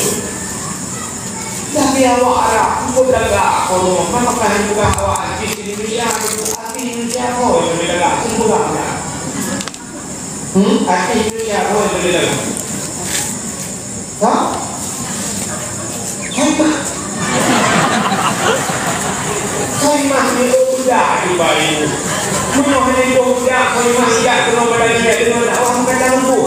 tapi awak Arab aku beragak porno mana kan juga awak di Indonesia Indonesia kok yang beragak sempurna arti Indonesia apa yang berbeda? Hah? Kaimah ni udah di bayi. Punya ni udah kaimah tidak kena badan dia dengan awak bukan dalam tu.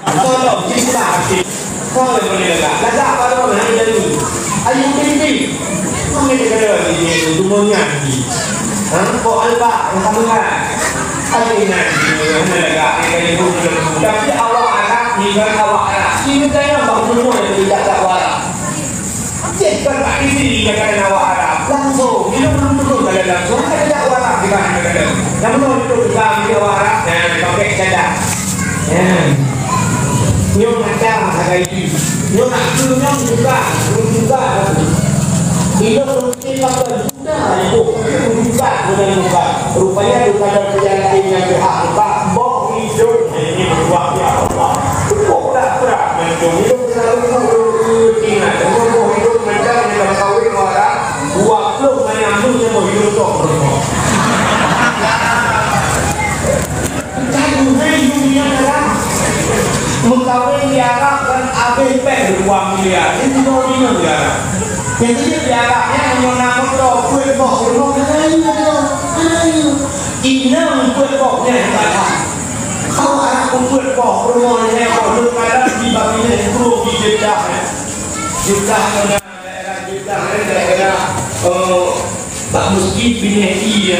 Kalau kita hati, kalau berbeda, lada pada mana jadi? Ayu tinggi. Kami kena di dunia ni. Kau alba yang kamu kan? Ayu nanti yang mereka yang hidup tapi awak anak ni kan awak anak. Ini saya bangun rumah yang tidak awak. Jika tak isi dengan awak Arab langsung dia belum turun dalam langsung ada awak di mana ada. Namun itu dalam awak Arab dan pakai cadar. Nyom macam harga itu. Nyom nak nyom juga. Hidup mungkin apa sudah itu buka dengan buka rupanya bukan dalam perjalanan yang berhak buka bok hidup ini berbuat ya Allah bok tak berat macam hidup selalu ingat bok hidup macam dalam kawin orang buat belum menyambung semua hidup tu jadi dunia dalam mengkawin di Arab dan habis pek 2 miliar ini 2 miliar jadi diarahnya hanya nama kau kuih bok ayo inang kuih boknya yang ada kau arah kuih bok rumahnya kau berkadang di bagian kru di Jeddah daerah tak mesti bineti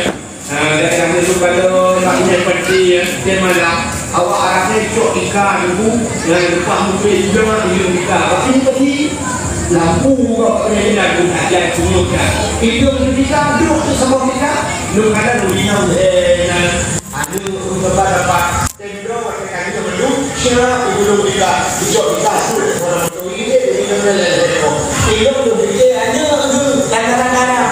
daerah itu kalau maknya peti dia malam awak arahnya cok ikan ibu yang depan mungkin juga ikan tapi tadi lampu kau penyelidikan pun tak jadi tunjukkan itu kita duduk bersama kita duduk ada dunia ada untuk dapat tembok mereka juga menduk siapa duduk kita duduk kita orang itu ini belum kita ada kadang-kadang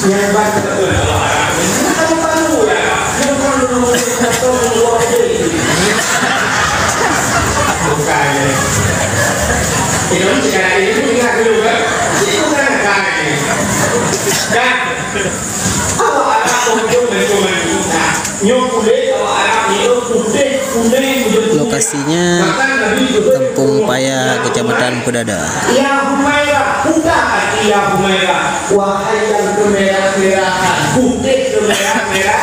yang bantu betul kalau Arab. Kamu tahu ya, yang kalau atau luar itu. Bukan. Itu sekarang ini ingat juga. Itu kan kami. Dan kalau Arab cuma nyokule kalau Arab itu putih. Lokasinya Kampung Paya, Kecamatan Pedada. Ya Humaira, buka hati ya Humaira. Wahai yang kemerah-merahan, putih kemerah-merah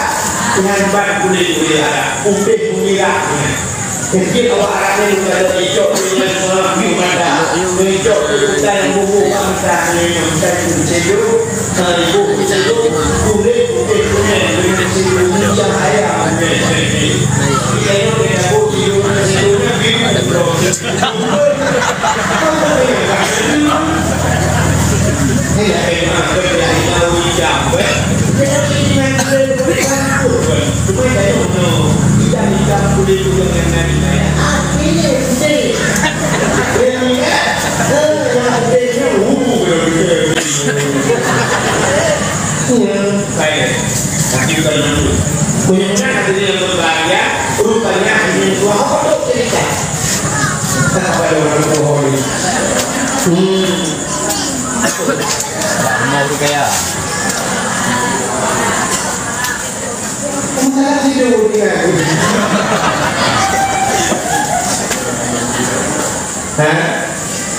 dengan ban kulit-kulit Arab, putih merah. Jadi kalau Arabnya juga ada hijau dengan seorang gimana? Hijau itu dan bumbu bangsa yang sejuk, sejuk, kulit putih kuning dengan sejuk cahaya. Punya yang berbahagia, rupanya ini dua orang cerita. Apa ada orang bohong ini? Mau kaya. Masalah tidur dia. Hah?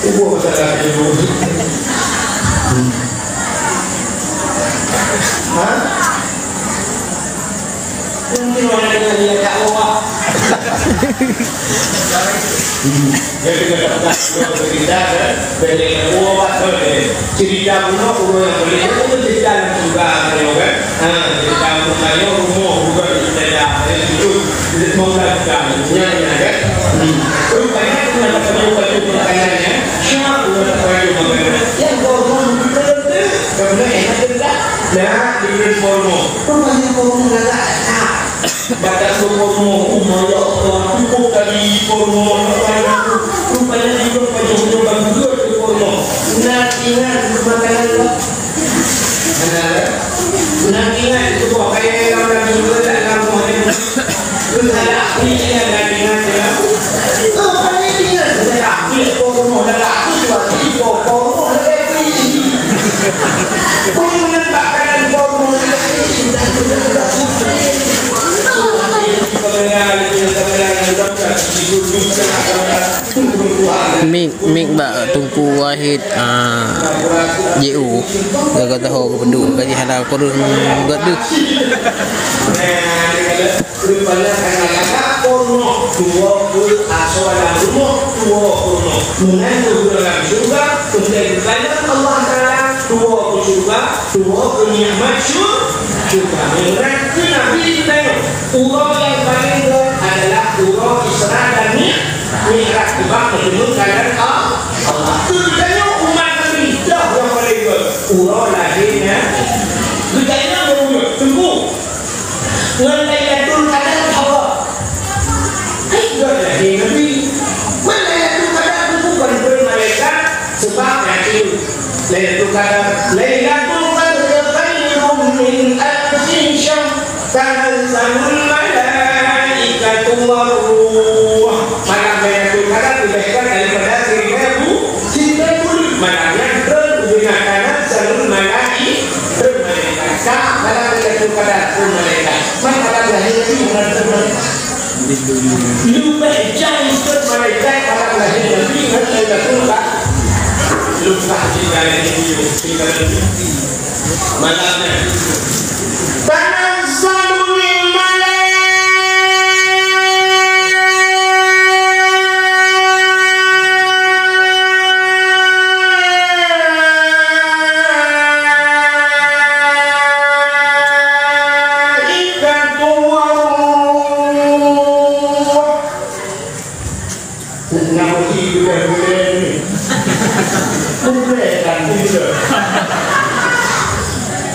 Ibu masalah tidur. Hah? Mungkin orang dengan dia tak bawa. Jadi kita dapat cerita kan, berdeka bawa cerita rumah yang boleh itu cerita juga kan. Cerita rumahnya rumah juga cerita itu mau lakukan nyanyi kan. Rupanya kita dapat baju pakaiannya, siapa yang pakai pakaian? Yang korban itu karena enak tidak. Nah, ini formo. Rupanya formo nggak. Baca formo umumnya orang cukup dari formo rupanya juga pada bagus itu formo. Ingat makanan lo. Ingat itu pakaian orang juga dalam momen. Terus ada akhirnya yang ingat ya. Oh, ini ingat ada akhir formo ada akhir formo ada ini. Kau menambahkan formo Mik bak Tungku Wahid JU gagal tahu ke penduk gaji halal korun gaduh adalah urut Isra dan Mi'raj sebab menunjuk keadaan Allah. Tujuannya umat Nabi dah yang paling urut lahirnya. Tujuannya menunjuk tunggu. Lailatul Qadar Allah. Itu lahir Nabi. Lailatul Qadar itu bukan malaikat sebab nanti Lailatul Qadar khairun min alfi syahr tanazzalul malaikatu war-ruh. Malam Lailatul Qadar diberikan daripada 1000 malamnya digunakan seluruh malaikat. Malam Lailatul Qadar pun malaikat. Malam lahir Nabi benar-benar lupa jangan malaikat malam lahir Nabi Lailatul Qadar. Lupa jika ini malamnya tanazzalul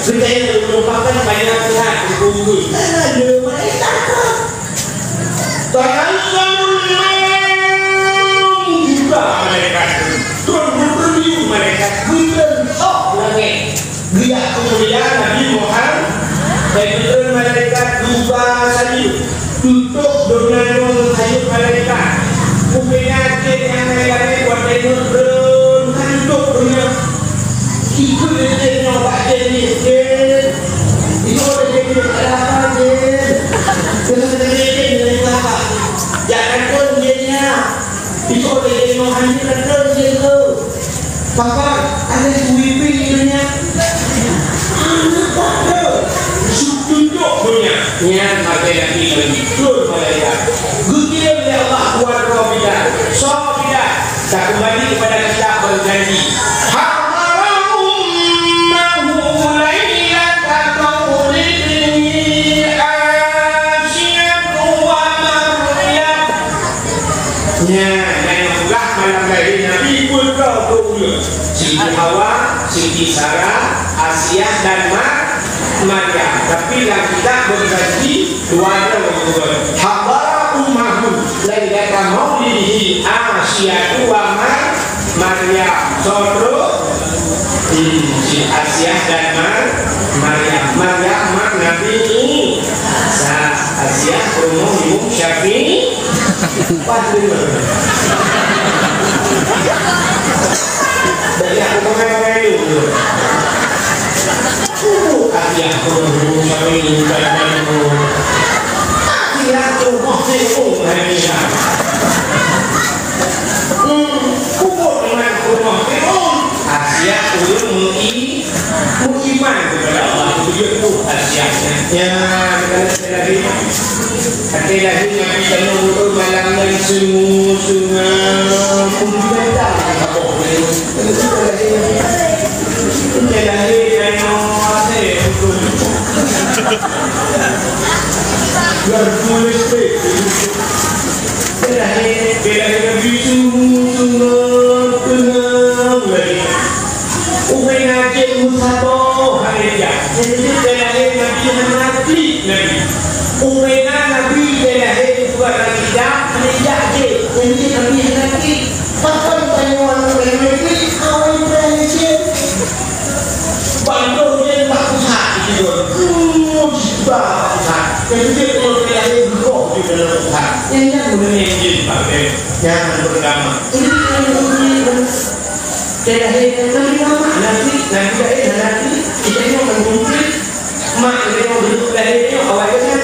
Saya merupakan banyak pihak berkumpul. Ada mereka. Tanazzalul juga mereka. Turun mereka. Bentuk langit. Dia kemuliaan Nabi memang saya malaikat. Penyakit yang lain buat dia hidup punya. Ikut dia nyoba jadi itu ada jadi apa dia? Jangan pun dia itu ada jadi menghancurkan dia tu. Bahkan ada sweeping dia. Tunjuk punya niat mati lagi betul malaikat. Gugil ya Allah buat roh bidah. So bidah tak kembali kepada kita berjanji. Siti Hawa, Siti Sarah, Asia dan Maryam. Tapi yang kita berjanji dua orang Hawa ummahu lailata maulidihi Asia wa Maryam. Sodro si Asia dan Maryam. Maryam Nabi Asia umum Syafi'i dari aku pakai itu kasih aku sampai ini kayak kasih aku masih hari ini kubur dengan rumah Asia ulun mengiman kepada Allah itu Asianya ya lagi Nabi Jalur untuk malam dan sungai kumpulan apa boleh jangan beragama. Nanti kita ini mengumpul mak kita mau duduk dari ini awalnya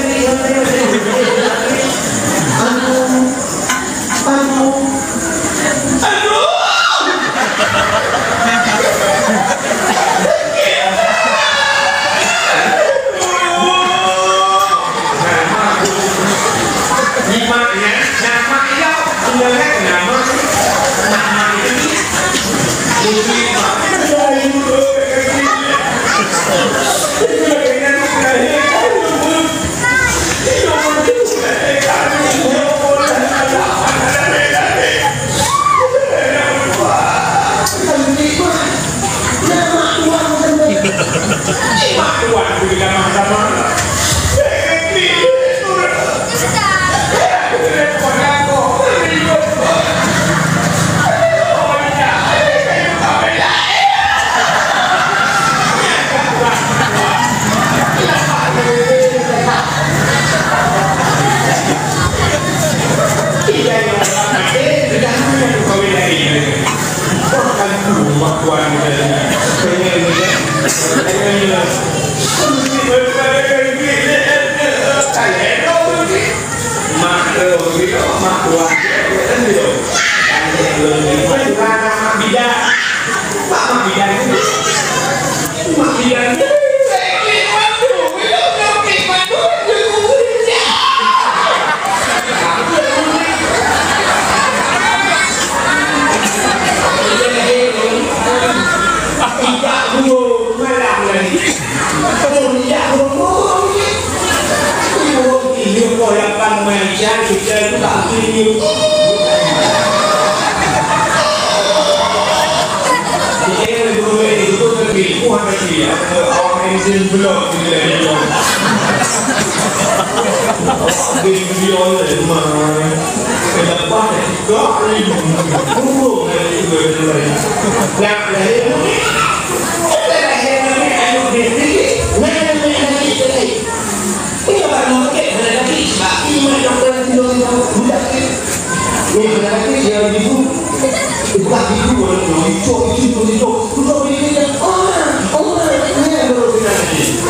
Ni nanti dia itu bukan itu orang itu ini ni baru nanti.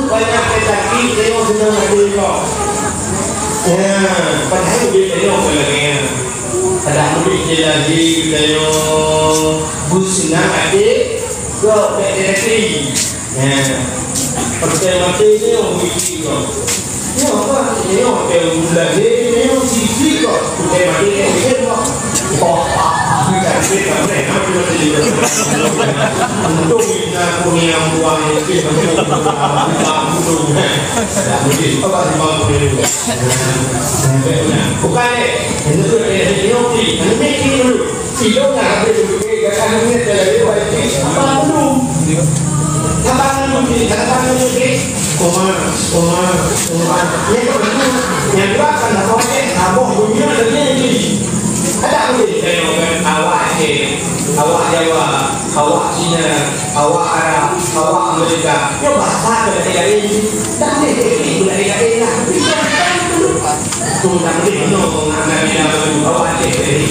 Banyak tetapi tengok senang ada kok. Ya, padahal dia tengok lagi. Ada lebih lagi tengok bus nak ada kok tetapi. Ya. Pakai mati ni orang mesti kok. Ni apa? Ni orang bulan ni orang sisi kok. Pakai mati ni kok. Oh, bukan kita ni nak jadi. Untuk kita punya buang kita bukan bukan itu ini hidupnya kadang ini terjadi yang berapa nak abang dunia lagi ada boleh tengok awak awak Jawa, awak Cina, awak Arab, awak Amerika, yang bahasa budaya ini, tak boleh budaya ini lah. Tu tak boleh no, nak nak awak dari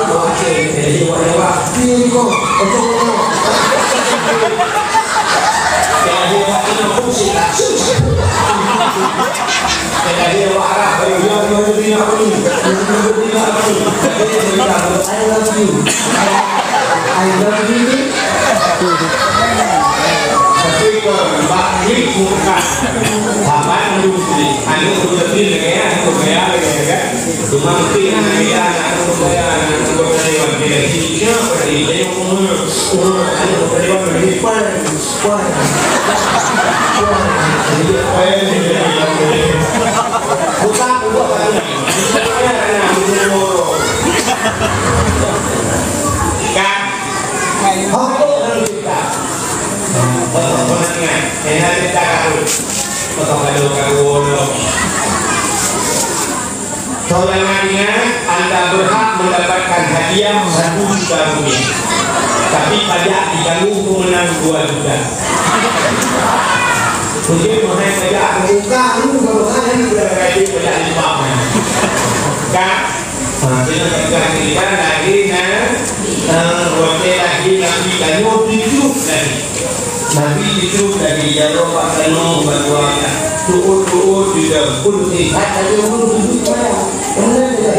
awak dari Jawa, ni kok, jadi awak ini fungsi tak. Jadi awak Arab, yang lebih apa ni? I love you. Tapi kalau bagi bukan apa yang dulu anu berdiri dengan anu gaya kan. Cuma mungkin dia anu gaya dia dia seperti dia anu berdepan bukan kan apa yang kita pengennya enak kita kalau soalnya Anda berhak mendapatkan hadiah 1 juta rupiah tapi pajak ditanggung pemenang 2 juta mungkin mengenai pajak muka lu kalau ada sudah gaji pajak lipatnya kan kita lagi lagi Nabi Daniel hidup lagi Nabi hidup dari Jawa Pak Daniel berbuatnya tuur juga pun lihat dari umur hidup mana kemudian tidak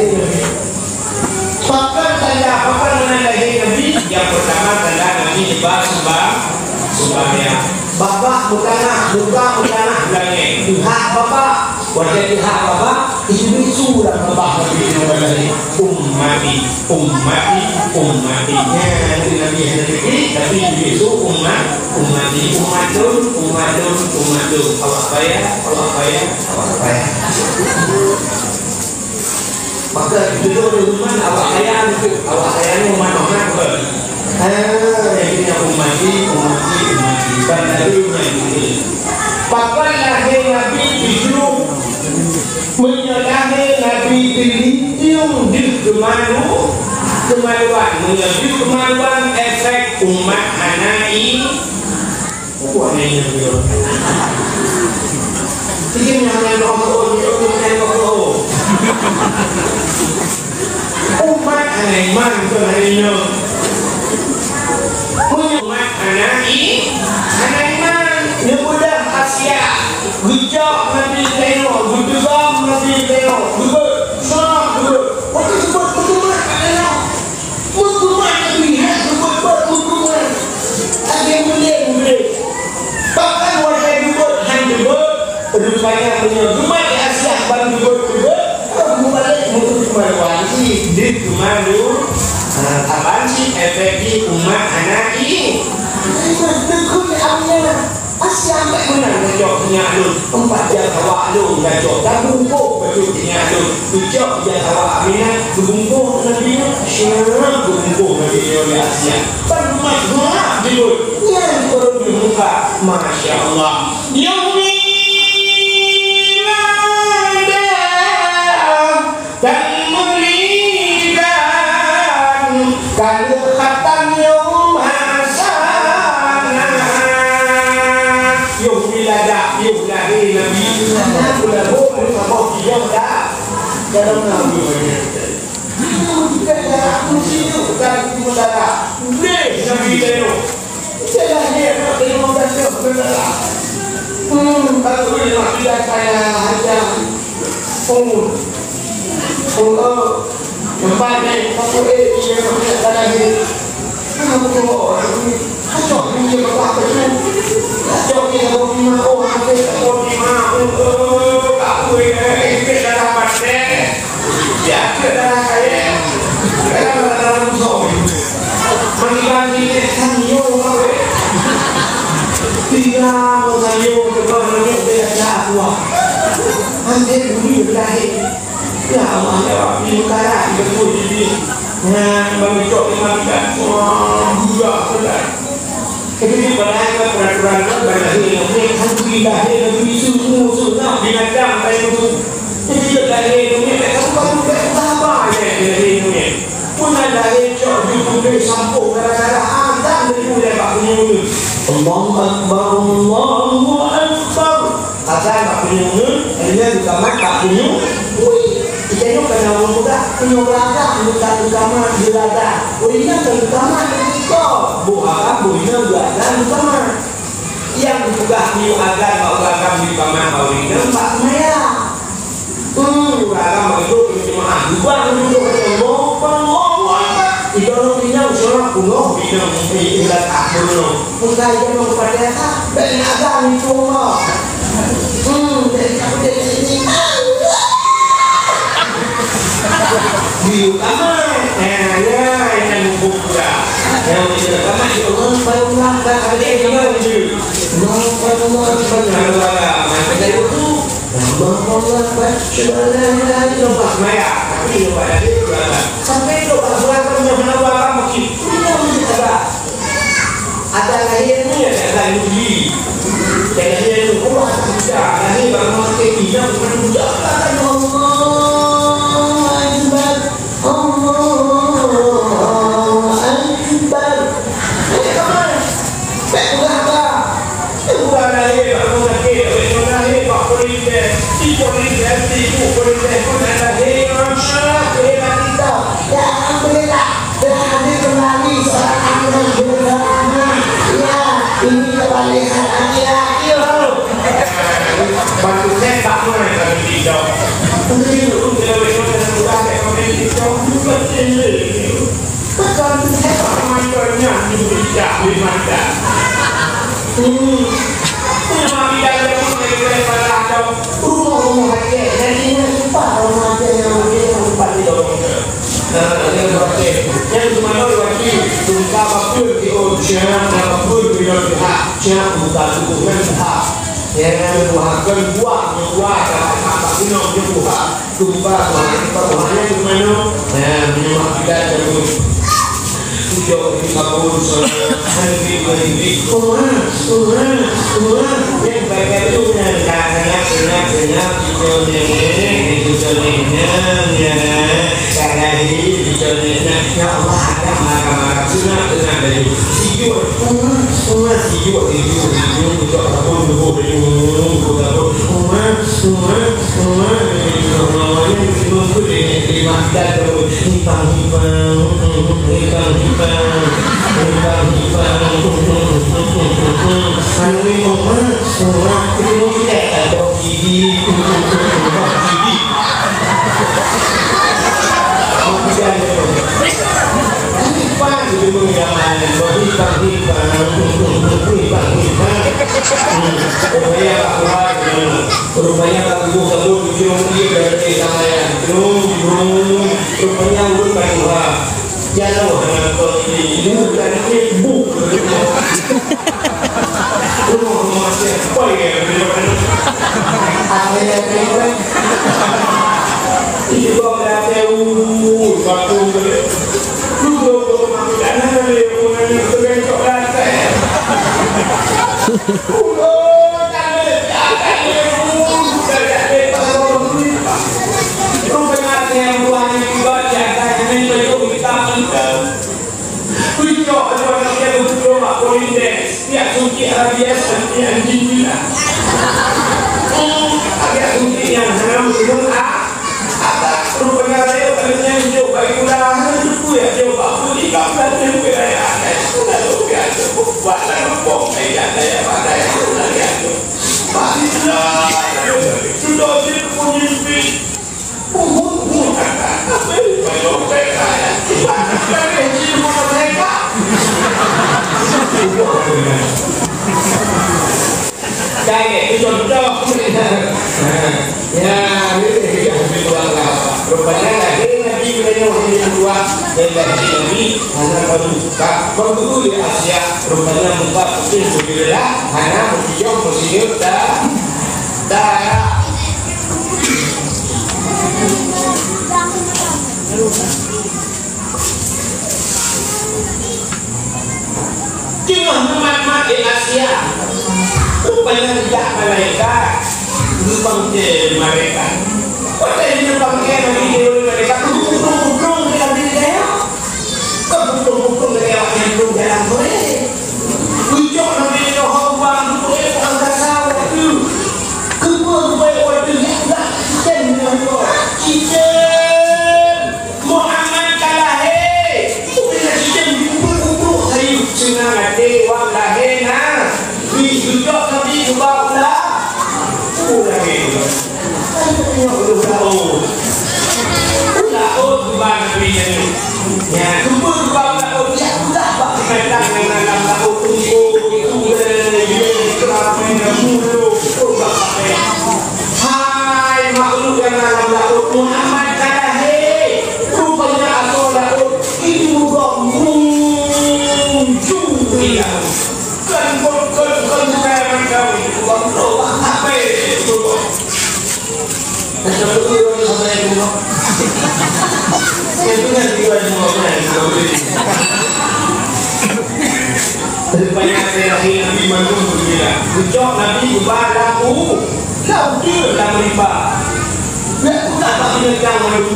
bahkan tanda apakah menandai Nabi yang pertama tanda Nabi sembahyang bapak bukanlah langit pihak bapak wajah pihak bapak itu surah bapak Nabi ummatinya itu Nabi tapi itu umatun awak bayar maka itu rumah awak sayang umat yang ummati bandarunya bahkan lahir Nabi hidup menyalahi Nabi dilitium di kemaluan menuju kemaluan efek umat anai wananya beliau ini yang umat anai man itu harinya umat anai man yang mudah Asia gejak Nabi tengok gudegam Nabi tengok gubet salam gubet waktu sebut gubet tengok gubet Nabi gubet ada yang boleh bahkan wajah gubet hanya gubet rupanya punya gubet di Asia baru gubet balik mutu kemaluan di kemalu apaan sih efeknya umat anak ini dekut amnya Asia sampai menang ngejoknya alun 4 jam awak alun ngejok dan bungkuk bajuknya alun 7 jam awak aminah bungkuk nabinya syarab bungkuk nabinya oleh Asia baru masuk dulu yang perlu dibuka Masya Allah dan memberikan kalahatan yom hasanah yom biladah yom lahir Nabi aku dah buat sama dia dah dalam namanya. Bukan darah kunci itu, bukan itu darah. Boleh Nabi itu. Jangan dia nak terima kasih kepada Allah. Kalau boleh nak tidak saya hanya Nampaknya aku dia punya tanah ni. Aku tengok ni. Kacau ni dia apa tu? Kacau ni aku di mana? Oh, aku di mana? Aku ini dalam pasir. Ya, dalam kain. Dalam musuh. Mandi kan yo apa? Tiga orang yo keluar dia jatuh. Ande budi berlahir. Ya Allah, ya Allah, di utara, di betul ini. Bagi cok dimakan, juga benar. Jadi pada peraturan berlahir, kan dilahir, sunnah, binatang, kayak itu. Jadi lahir ini, kamu apa ya ini? Pun lahir cok di sampung, kadang-kadang azan dari mulai bakunya ini. Allahu Akbar, Allahu Akbar. Azan bakunya ini, akhirnya dikamat bakunya. Jadi kena muda, penyolada, utama jelada. Orinya utama itu, bukan buina jelada utama. Yang juga new agar mau agam di paman orinya Pak Maya. Agam itu cuma dua dulu ketemu apa? Itu orinya usaha kuno bina ilat akbono. Bukan yang mau pada banyak agam itu mah. Dari kamu dari sini. Di utama, yang membuka, yang tidak utama di Allah Taala ada yang itu. Allah Taala macam itu. Allah Taala lepas maya, tapi lepas dari sampai lepas punya menawar mungkin ada lahirnya ada uji. Lahirnya itu Allah tidak, lahir baru masuk dia bukan muda. Bantu saya tak boleh kalau tidak. Mungkin untuk kita sudah kita bukan ini. Bukan saya macamnya tidak dimana. Mami dah pun mereka pada ada rumah hati. Jadi ini lupa rumah hati yang dia lupa di dalam. Yang cuma lagi tunggu apa di ocean apa di dalam hak bukan bukan hak. Yang buahkan buah apa guna buah tumpah buahnya di mana? Minum kita terus. Tujuh lima puluh hari yang baik itu karena karena ini ya Allah ada marah sunat dari siu rupanya aku sebut dia dari saya rupanya urut bahwa jauh kalau ini bukan ibu masih apa ya itu berarti waktu agak yang haram yang dua dari ini hanya baru di Asia rupanya muka mungkin berbeda hanya menjauh musim darah cuma teman-teman di Asia rupanya tidak malaikat lubang je mereka pada ini lubang je mereka bukan dengan diri saya bukan dengan yang belum jalan boleh ujuk nabi Muhammad boleh angkat sawah itu kebun boleh waktu yang tak dan kita Muhammad kalah boleh kita kubur hari senang hati wang lahir ujuk nabi Muhammad udah gitu udah gimana begini ya kumpul bang ya udah pak datang dengan laut tunggu itu hai makhluk yang dalam laut Muhammad kata hei rupanya atau laut itu muncul kan sekarang kau apa itu macam tu orang sampai dulu. Itu kan juga semua orang Rupanya terakhir Nabi Mandung berbeda. Ucap Nabi kepadaku, kau dia dah melipat. Tak tak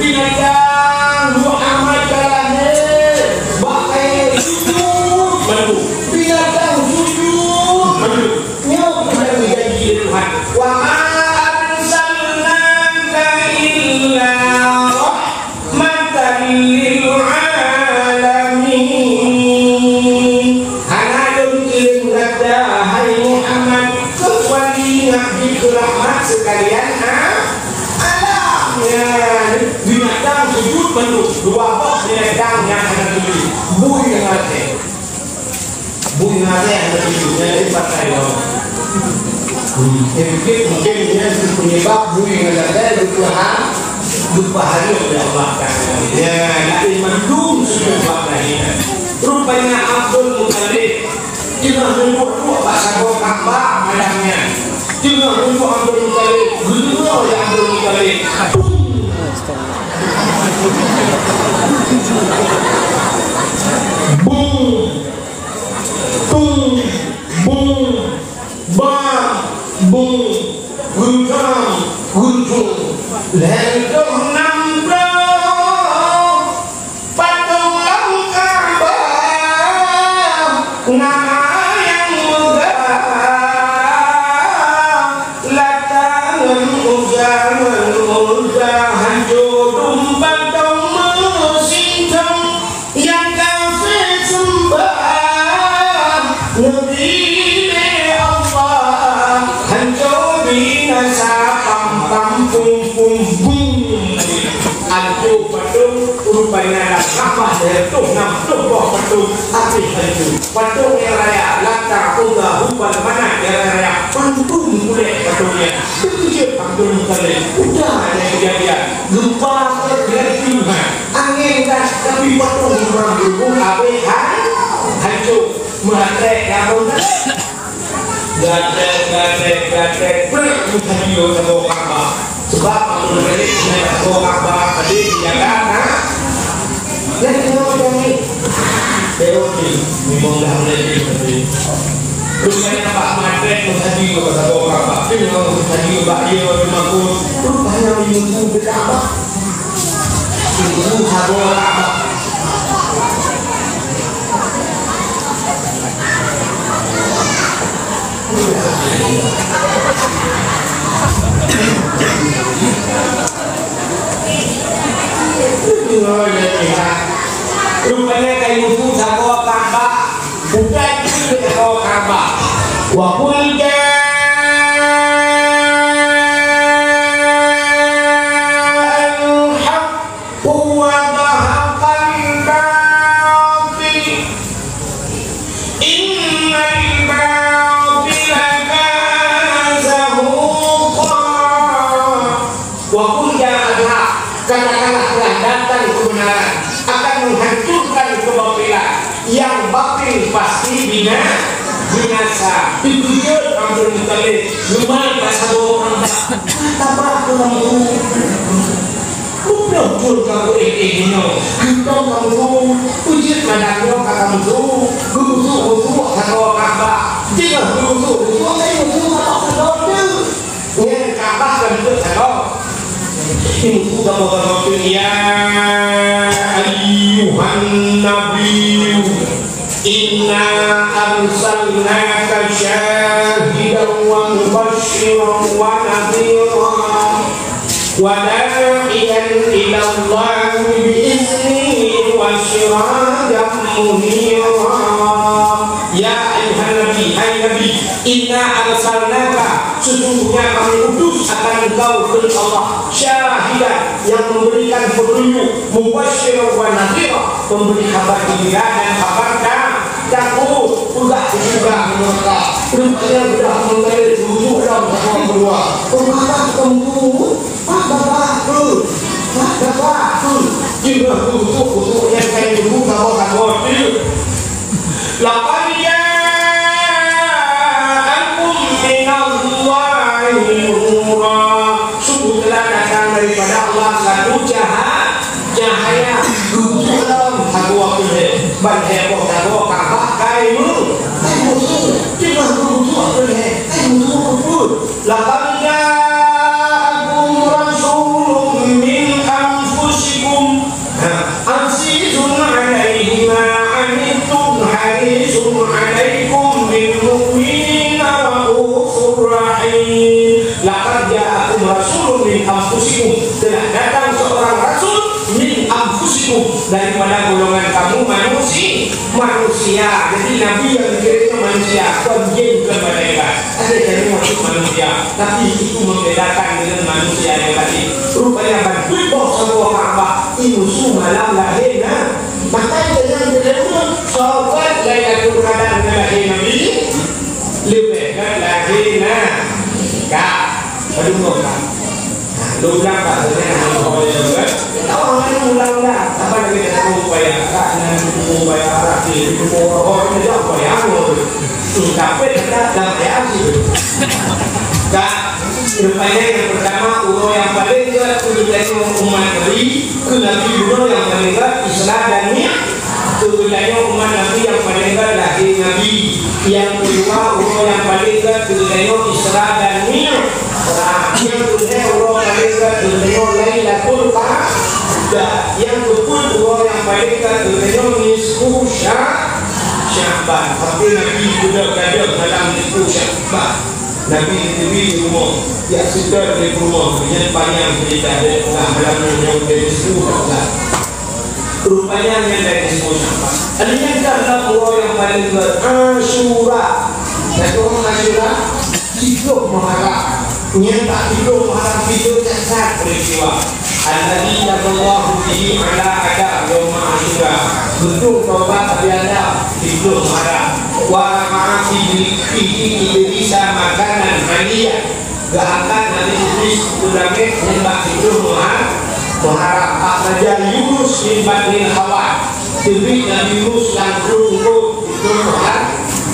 binatang Muhammad kalahnya. Bakai sujud Mandung. Binatang sujud Mandung. Nyok kita berjanji Tuhan. Wa sekalian alamnya binatang sujud penuh dua bab binatang yang ada tujuh bui yang ada yang ada tujuh yang lipat saya mungkin dia penyebab bui yang ada lupa hari sudah makan ya nanti mendung sudah makan rupanya Abdul Muttalib kita dua bahasa Ka'bah malamnya juga untuk Abdul Muttalib gubernur yang Abdul Muttalib boom boom boom bang boom guncang guncung lentur nambah patung Ka'bah nama yang udah hancur tumpah dong mesin yang kafir sembah Nabi Allah hancur binasa pam pum pum bum hancur patung rupanya Ka'bah jatuh nampak patung api hancur patung yang raya lata udah huban mana yang raya pantung boleh patungnya kecil Abdul Muttalib udah ada kejadian gempa terjadi Tuhan angin gas tapi patung orang dukung api hancur meletek karun gatek bermutajio sama Ka'bah sebab Abdul Muttalib sama Ka'bah tadi dijaga dan macam ni teori memang dah mulai tadi rupanya Pak Madret mutajio sama Ka'bah dia memang mutajio dia memang rupanya menyusun ke Ka'bah menyusun sama Ka'bah rupanya kayu itu sama Ka'bah bukan itu sama Ka'bah wa qul ja'al haqqu wa dhahaqal batil innal batila kana zahuqa wa qul ja'al haqq katakanlah telah datang kebenaran akan menghancurkan kebatilan. Yang batil pasti binasa. Dikujud Abdul Muttalib lumai pasal orang tabrak kamu. Belum pun kamu ini kita kamu ujit madangnya kamu gusu kalau Ka'bah tidak gusu kamu kalau ini Ka'bah kan kalau ini sudah mau ya ayyuhan nabi inna arsalnaka syahidan wa mubasysyiran wa nadhiran wa da'iyan ila Allah bi'iznihi wa sirajan munira. Ya ayuhan nabi, hai nabi, inna arsalnaka, sesungguhnya kami utus akan engkau ke Allah syahidan, yang memberikan petunjuk, mubasysyiran wa nadhira, memberi kabar gembira dan kabar takut. Udah juga mereka rupanya sudah mengalir dulu dalam kedua pemaham kamu bapak juga untuk yang saya dulu kamu lapan ja'akum minallahi nura, sungguh telah datang daripada Allah satu cahaya dalam satu waktu banhebo satu Ka'bah kaimu cuma butuh lapan ja'akum rasulun min anfusikum azizun 'alaihi ma 'anittum harisun 'alaikum bil mu'minina raufur rahim. Laqad ja'akum rasulun min anfusikum, telah datang seorang rasul min anfusikum, daripada golongan kamu manusia. Jadi nabi yang dikirim manusia, bukan jin, bukan malaikat. Ada yang masuk manusia, tapi itu membedakan dengan manusia yang tadi. Rupanya bantuin bos semua Ka'bah musuh malam lahirnya. Makanya dengan berlaku sahabat Lailatul Qadar dengan lahir nabi lebih lahirnya Kak aduh Kak lu bilang Kak orang ulang-ulang apa lagi kita upaya Kak upaya rakyat itu orang itu upaya tapi kita upaya sih Kak. Rupanya yang pertama ulo yang paling kuat kebetulan umat Nabi ke Nabi ulo yang paling kuat Islam dan kebetulan umat Nabi yang paling kuat lahir Nabi. Yang kedua ulo yang paling kuat kebetulan Islam dan yang kedua ulo paling kuat kebetulan Lailatul Qadar. Yang kedua ulo yang paling kuat kebetulan nisfu Sya'ban. Tapi Nabi sudah gaduh dalam nisfu Sya'ban. Nabi di rumah, ya sudah di rumah, yang panjang cerita dari malam yang dari semua. Rupanya yang dari semua. Adanya dalam Allah yang paling Asyura. Dan orang Asyura hidup mengharap, nyata hidup mengharap hidup saat peristiwa. Al-Nabi Sallallahu Alaihi Wasallam Yawma Asyura. Betul taubat tapi ada hidup mengharap. Wa ma'afi bisa makanan hadiah gahkan nanti Iblis kudame nyembah itu mengharap akhraja Yunus min batnil hawa demi Nabi Yunus yang berungkut itu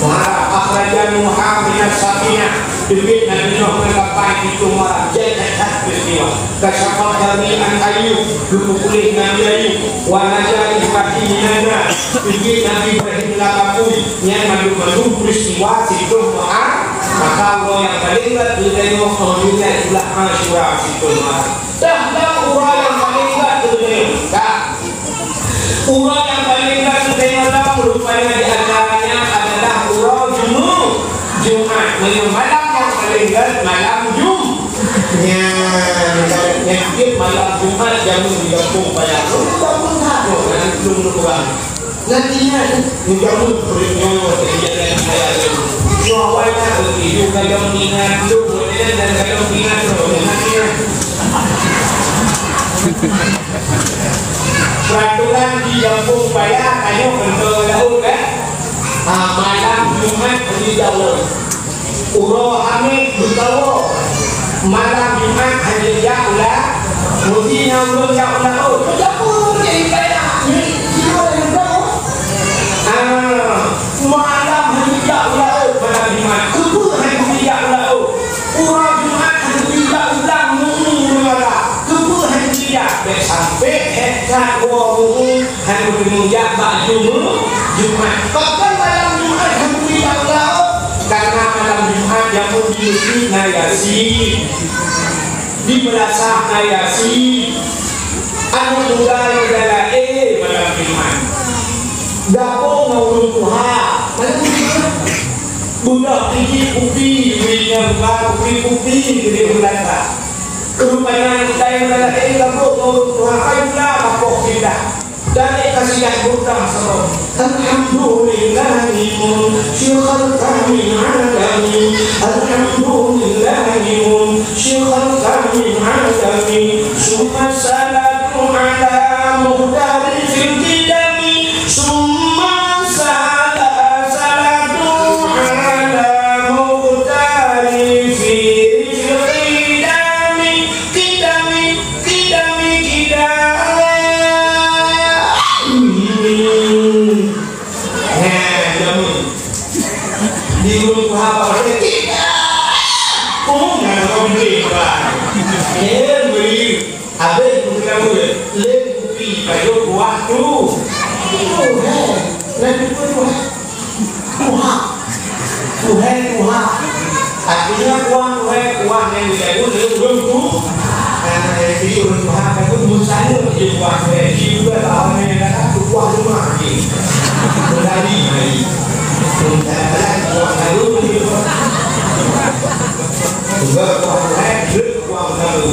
mengharap akhraja Nuhah minas safinah demi Nabi Nuh menggapai itu marah jahat peristiwa kasyafat dari Ayub dipukuli Nabi Ayub wa najah Ibrahim minana demi Nabi Ibrahim lakapui yang madu peristiwa itu maka Allah yang paling kuat dunia dunia itulah Asyura itu dah urang yang paling kuat dunia urang yang paling kuat dunia rupanya di antaranya adalah urang Jumat malam yang paling kuat malam yang malam Jumat jam 30 payah bangun tak belum nantinya menjauh bernyawa kejadian saya awalnya begitu kalau ingat dulu dan kalau ingat nantinya peraturan di kampung bayar hanya bentuk laut kan malam Jumat di jauh uroh hamid bertawa malam Jumat hanya jauh lah mestinya uroh jauh laut jauh jadi bayar sampai hektar wong hanu mengunjak bak Jumat. Bahkan malam Jumat hanu tidak tahu karena malam Jumat yang di masjid Yasin di Madrasah Yasin anu tunggal adalah malam Jumat. Dapur maulud Tuhan malam Jumat. Budak tinggi kupi, minyak bak kupi gede belanda. Rupanya kita yang adalah dapur maulud Tuhan kayulah kapok kita. Dan kasih budak sama. Alhamdulillahimum syikhal kami alami. Alhamdulillahimum syikhal kami alami. Summa salatu ala muhdari fil qidami. Summa salatu ala muhdari fil qidami. Qidami di gunung apa nggak tahu beli beli ada yang kamu len kopi kayu buah tu len buah artinya buah yang dijago len tu jadi gunung buah kayu musanya jadi buah juga awalnya kata buah cuma lagi berlari juga uang baru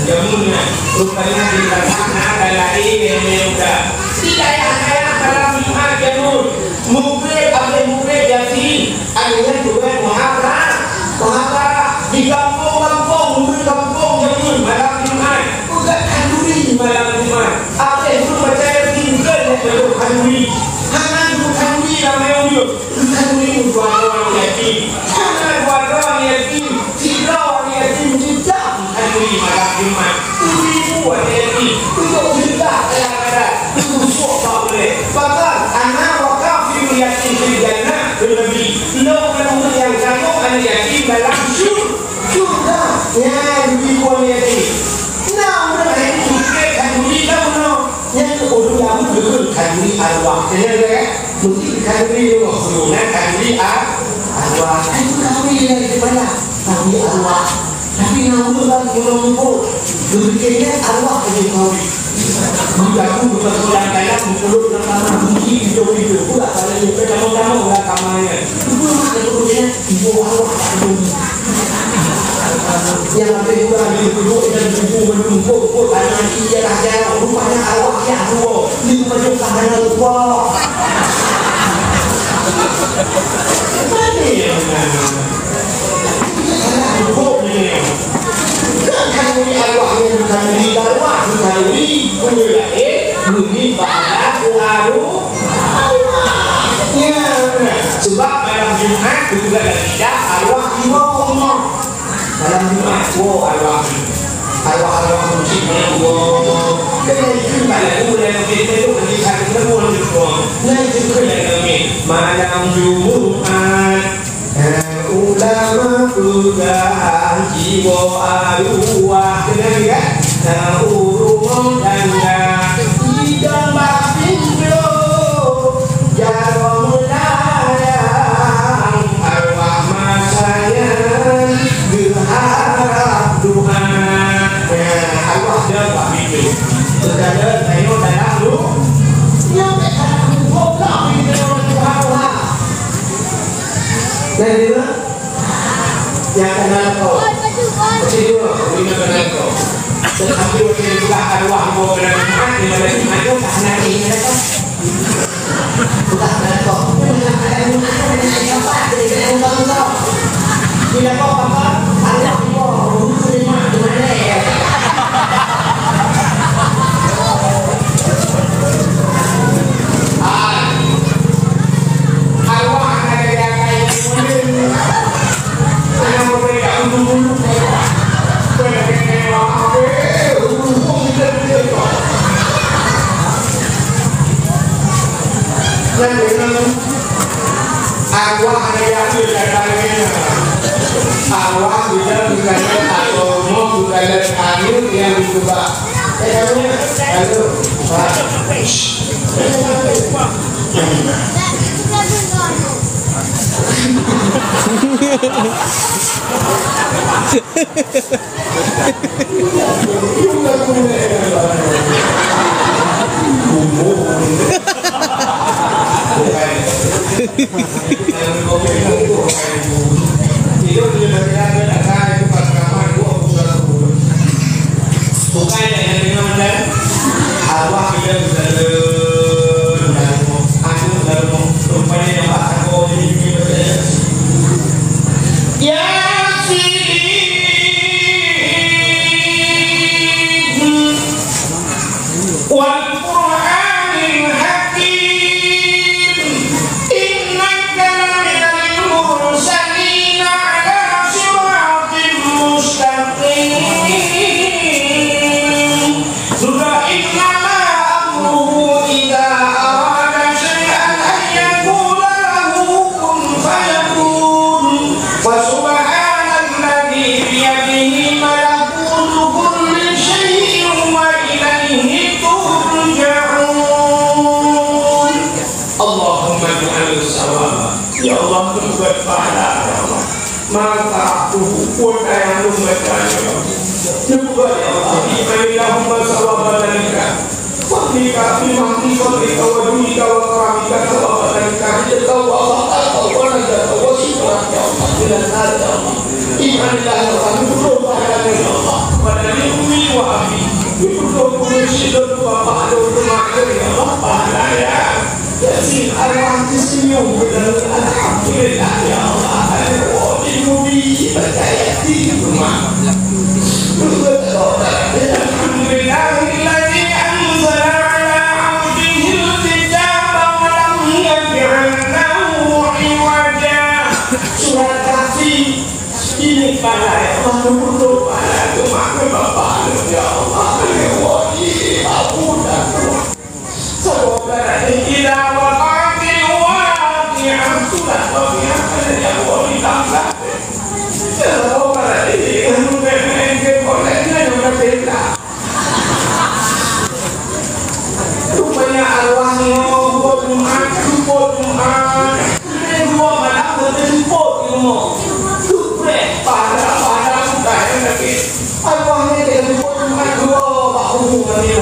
jamunya rupanya di sana adalah ini udah tidak ada dalam Jumat jamun mubrik Yasin adanya juga muhadharah di kampung jamun malam Jumat bukan kanduri malam Jumat apa itu percaya tinggal yang kanduri namanya kanduri buat orang yatim jangan buat orang yatim tidak orang yatim tidak kanduri malam Jumat buat yatim untuk tidak ada untuk tak boleh bahkan anak wakaf fi yatim di jannah lebih lo kalau yang kamu anak yatim dalam surga ya lebih buat yatim nah udah itu kanduri kamu yang kedua betul kanduri arwah mungkin kanduri makhluknya kanduri arwah itu kami yang di mana kanduri arwah tapi namun kan mengumpul berpikirnya arwah yang kami menggabung betul-betul kayak mulut nama mungkin itu pula kalau itu kamu nggak kamanya itu kemudian ibu arwah yang ada juga duduk dan menunggu karena ia raja rupanya arwah yang tua di rumah tahanan tua mana yang kanduri arwah yang kanduri arwah kanduri bunyi bahasa aru sebab malam Jumat juga tidak arwah ngomong malam Jumat arwah musiknya dengan itu pada kemudian kita itu ketika ketemu nah itu kami malam Jumat ulama perubahan jiwa arwah dengan ya urung danda idam bapindo jarum layang arwah masanya berharap Tuhan arwah dia bapindo berada tayo dalam lu yang goblok ini Tuhan dan dia yang kenal kau kecil ini kenal kau tetapi waktu juga arwah mau berangkat di malam Jumat itu karena ini mereka bukan kau tidak kau apa arwah mau terima di mana ya arwah ada yang kayak gini yang berbeda untuk arwah ada yang katanya arwah bisa bukan atau mau bukan anu yang dicoba Bukan yang dengan arwah kita maka pun ayah lumayan juga ya Allah Allahumma sallallahu alaihi Fadlika bimahdi fadlika wa dunika wa karamika salawatanika hidaka wa afataka wa najaka wa syukuraka ya Allah bilan ada ya Allah imanillah ya Allah berdoa ya Allah pada ummi wa abi berdoa bersyukur bapak ada umat ya Allah pahala ya Yasin arwah disenyum dan alhamdulillah ya Allah Mubi percaya di rumah. Alhamdulillahilladzi anzala ala 'abdihi al-kitaba wa lam yaj'al lahu 'iwaja. Surat Kahfi ini pada berdoa pada Bapak ya Allah ya wali aku dan saudara kita waqatil waqi'ah surat waqi'ah ya wali tambah rupanya arwahnya buat Jumat dua malam berjemput ilmu duprek pada bukan lagi arwahnya tidak buat Jumat dua bahu kami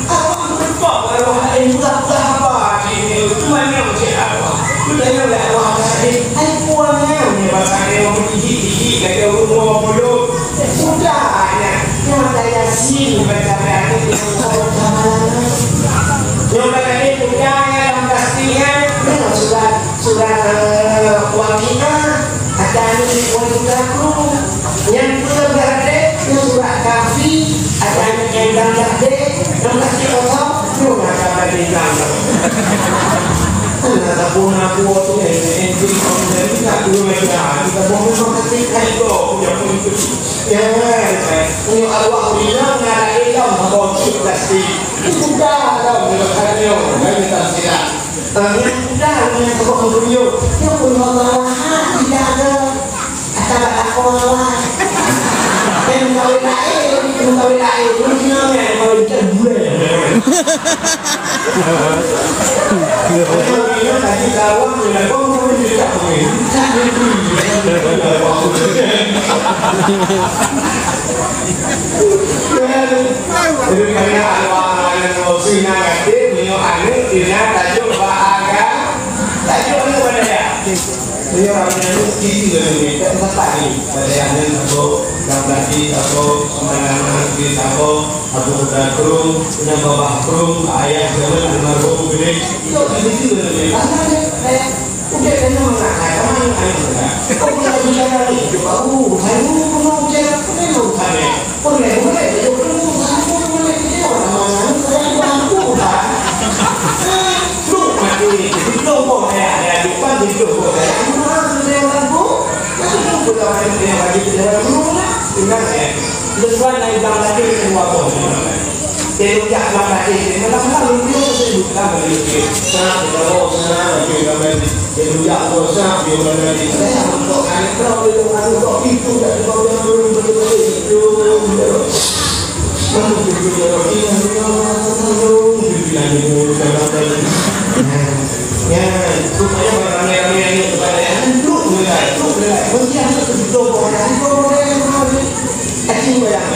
arwah berkok arwah lain pula apa ini cuma yang arwah sudah yang arwah tadi hai puangnya bahasanya gigi kayak rumah mulut udahnya yang ada Yasin baca-baca itu yang ada udahnya yang pastinya surat waqi'ah ada ini wanitaku yang belum berada yang surat Kahfi ada yang belum berada yang kasih Allah itu nggak ada di dalam nggak pun aku waktu ini dari tak dulu mereka kita mau memastikan itu punya untuk ya punya arwah beliau nggak ada ilmu mau pasti sudah ada mereka dari tafsiran yang sudah yang kau beliau yang punya Allah tidak ada asal aku Allah yang kawin lain punya yang kawin kedua tadi kawan bila kau mau juga jadi kaya arwah yang sina kate beliau anu dina tajuk bahaga tajuk anu pada ya beliau anu kiki dari kita tadi pada yang aku yang tadi aku semangat di aku Darum punya bapak Darum ayah zaman almarhum gede itu di situ dari udah kena mengakai teman kau punya bicara itu baru saya mau bicara apa saya boleh itu boleh dia orang mana saya mampu kan lu mati itu boleh ada di depan itu boleh mana dia mampu itu boleh dia lagi dia dulu ingat ya depan naik lagi semua boleh Telu jak lagi, malah lu sibuk kan beli sana kalau sana juga beli telu jak sana juga beli saya untuk kalau itu untuk itu dari bawah dulu betul itu Ya, supaya barang yang ini kepada yang itu mulai, mesti harus dicoba, Acing bayang,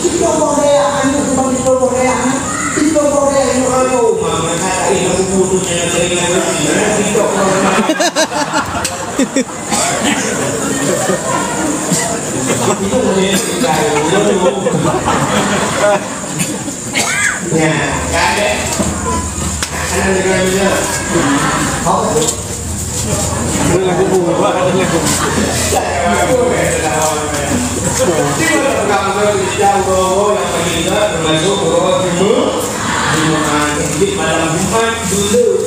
itu Korea, anu seperti Korea, itu Korea itu anu, mama kata ini aku butuhnya dengan itu Korea. Itu boleh ya, ada. Ana negara apa tu? Lagu buah katanya tu. Tiba gambar jauh yang meninggal termasuk orang timur di mana di malam Jumat dulu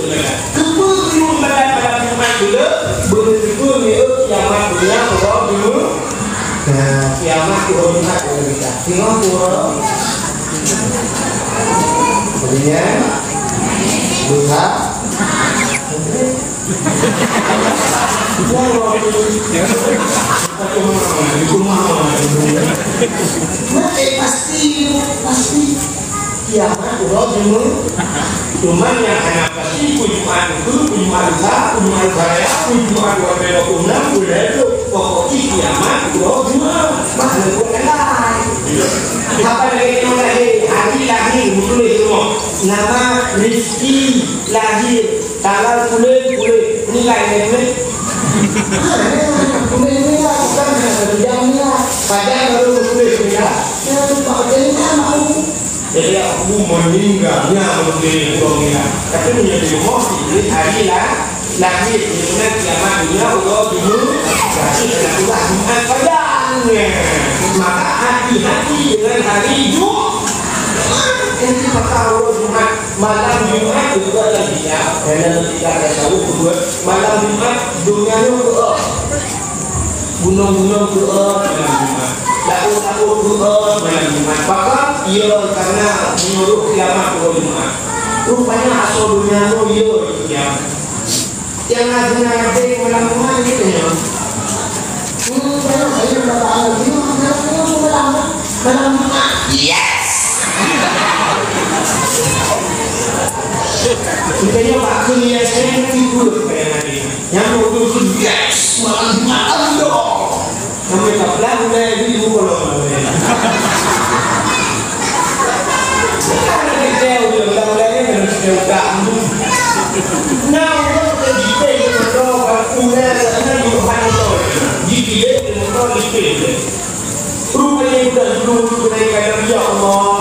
kebun malam Jumat dulu betul ni kiamat dunia orang timur. Nah, kiamat orang Jumat kita. Tengok orang. Kemudian buka pasti kiamat udah jemur cuman yang anak pasti kunjungan itu kunjungan raya kunjungan warga umum boleh itu pokoknya kiamat udah jemur masih bukan apa lagi hari lahir betul itu nama rezeki lahir tanggal bulan nilai bulannya bukan jamnya pada baru bulan ya pakainya mau jadi aku meninggalnya mungkin uangnya tapi menjadi emosi hari lahir benar kiamat dunia Allah dulu jadi adalah Jumat padangnya maka hati-hati dengan hari Jumat yang kita tahu Jumat malam Jumat itu ada dia dan tidak ada tahu kedua malam Jumat dunia itu gunung-gunung itu malam Jumat laut-laut itu malam Jumat maka ia karena menyuruh kiamat itu Jumat rupanya asal dunia itu ia kiamat yang ada malam Jumat itu ya saya berkata malam Jumat yes Makanya Pak Kunia saya tidur kayak tadi. Yang mau tuh yes, malam Jumat dong. Yang mereka pelan udah di kalau sekarang kita udah mulai harus kita nah udah kita itu udah sana di depan itu jadi itu di rupanya udah dulu kayak ya Allah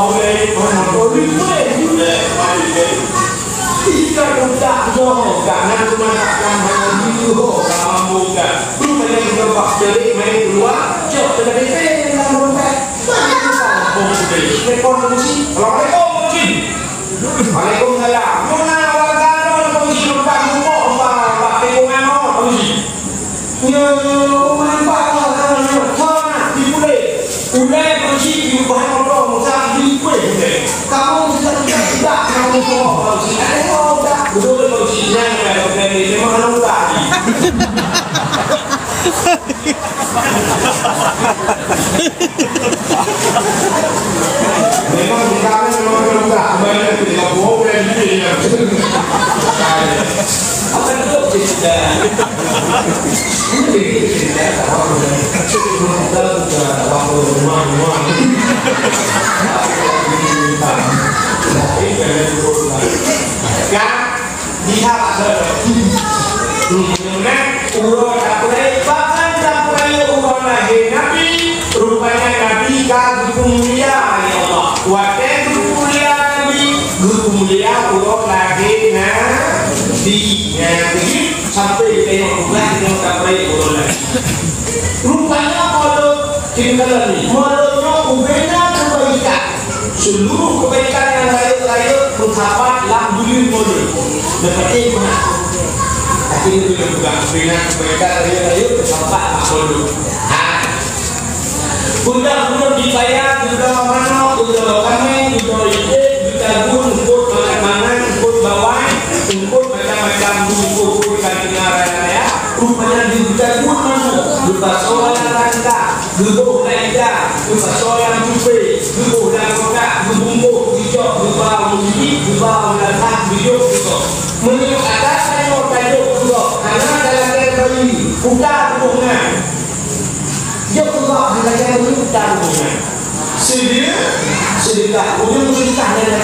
jika tidak bohong, jangan cuma katakan hanya itu kamu kan. Rupanya kita jadi main keluar, jauh dari dalam dompet. Rekonstruksi, Waalaikumsalam. Mana warga polisi lupa ngomong pak pengungan polisi. Ya, mana dipulih. Udah polisi diubah ngomong saat dipulih. Kamu tidak kamu ngomong polisi. Betul polisinya nggak ini memang tadi. Memang bukan memang tak banyak tidak boleh ini. Apa itu tidak? Ini tidak tahu. Kita sudah waktu rumah. Kan lihat kemudian urut tapurai bahkan tapurai urut lahir Nabi rupanya Nabi kagum mulia ya Allah waktu mulia Nabi guru mulia urut lahir Nabi sampai tengok bulan tengok tapurai urut lahir rupanya kalau tinggal ni malutnya ubena kebaikan seluruh kebaikan yang lain bersahabat alhamdulillah modul dapat mana akhirnya kita juga bina kebaikan lain bersahabat modul budak dibayar budak mana budak kami budak ide budak pun untuk makan untuk bawa untuk macam-macam untuk kantingan ya rupanya di budak pun masuk budak soalan rangka budak belanja budak soalan sedekah, ujung sedekah dan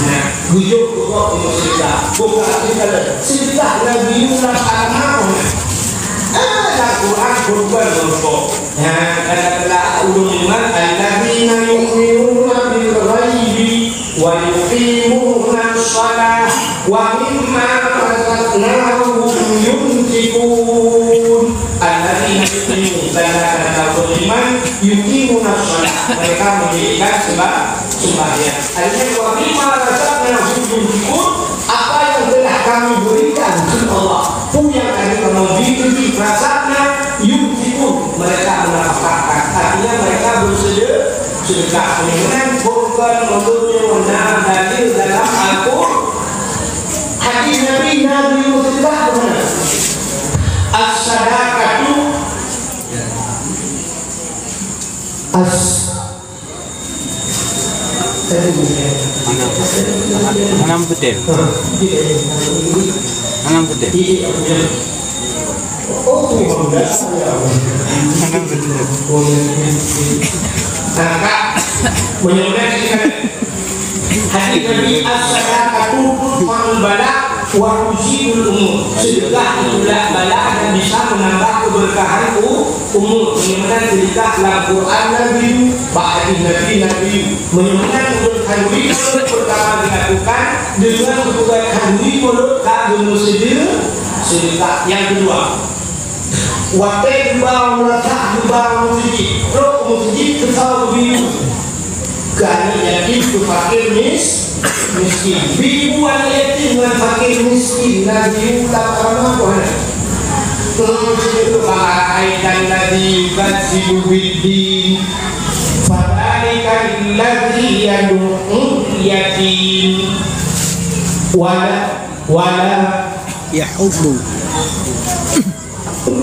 nah, ujung kok sedekah, bukan sedekah Nabi ulang anak. Al-Quran berubah berubah. Kata-kata ulun iman, alladzina yu'minuna bil ghaibi wa yuqimuna shalah wa mimma razaqnahum yunfiqun. Alladzina yu'minuna kata beriman yuqimuna shalah. Mereka mendirikan sembahyang. Artinya wa mimma razaqnahum yunfiqun. Apa yang telah kami berikan kepada Allah, punya kami beri rasanya yunfiqun, mereka menafkahkan. Artinya mereka bersedekah. Kemudian bukan menurutnya benar dalil dalam Al-Quran. Hadis Nabi bersedekah benar. As-sadaqatu Anam putih. Anam putih. Hadis Nabi as-sadaqatu fa'al bala wa usibul umur. Sedekah itulah bala dan bisa menambah keberkahan umur. Menyenangkan sedekah Al-Quran Nabi, hadis Nabi menyenangkan keberkahan umur pertama dilakukan dengan keberkahan mulut kagum sedekah. Yang kedua, waktu bau letak bau masjid, roh masjid kesal biru. Kami yakin tu fakir miskin. Ribuan yatim dan fakir miskin Nabi ulang apa? Terus itu kaitan Nabi yukadzibu biddin. Fadzalika alladzi yad'u yatim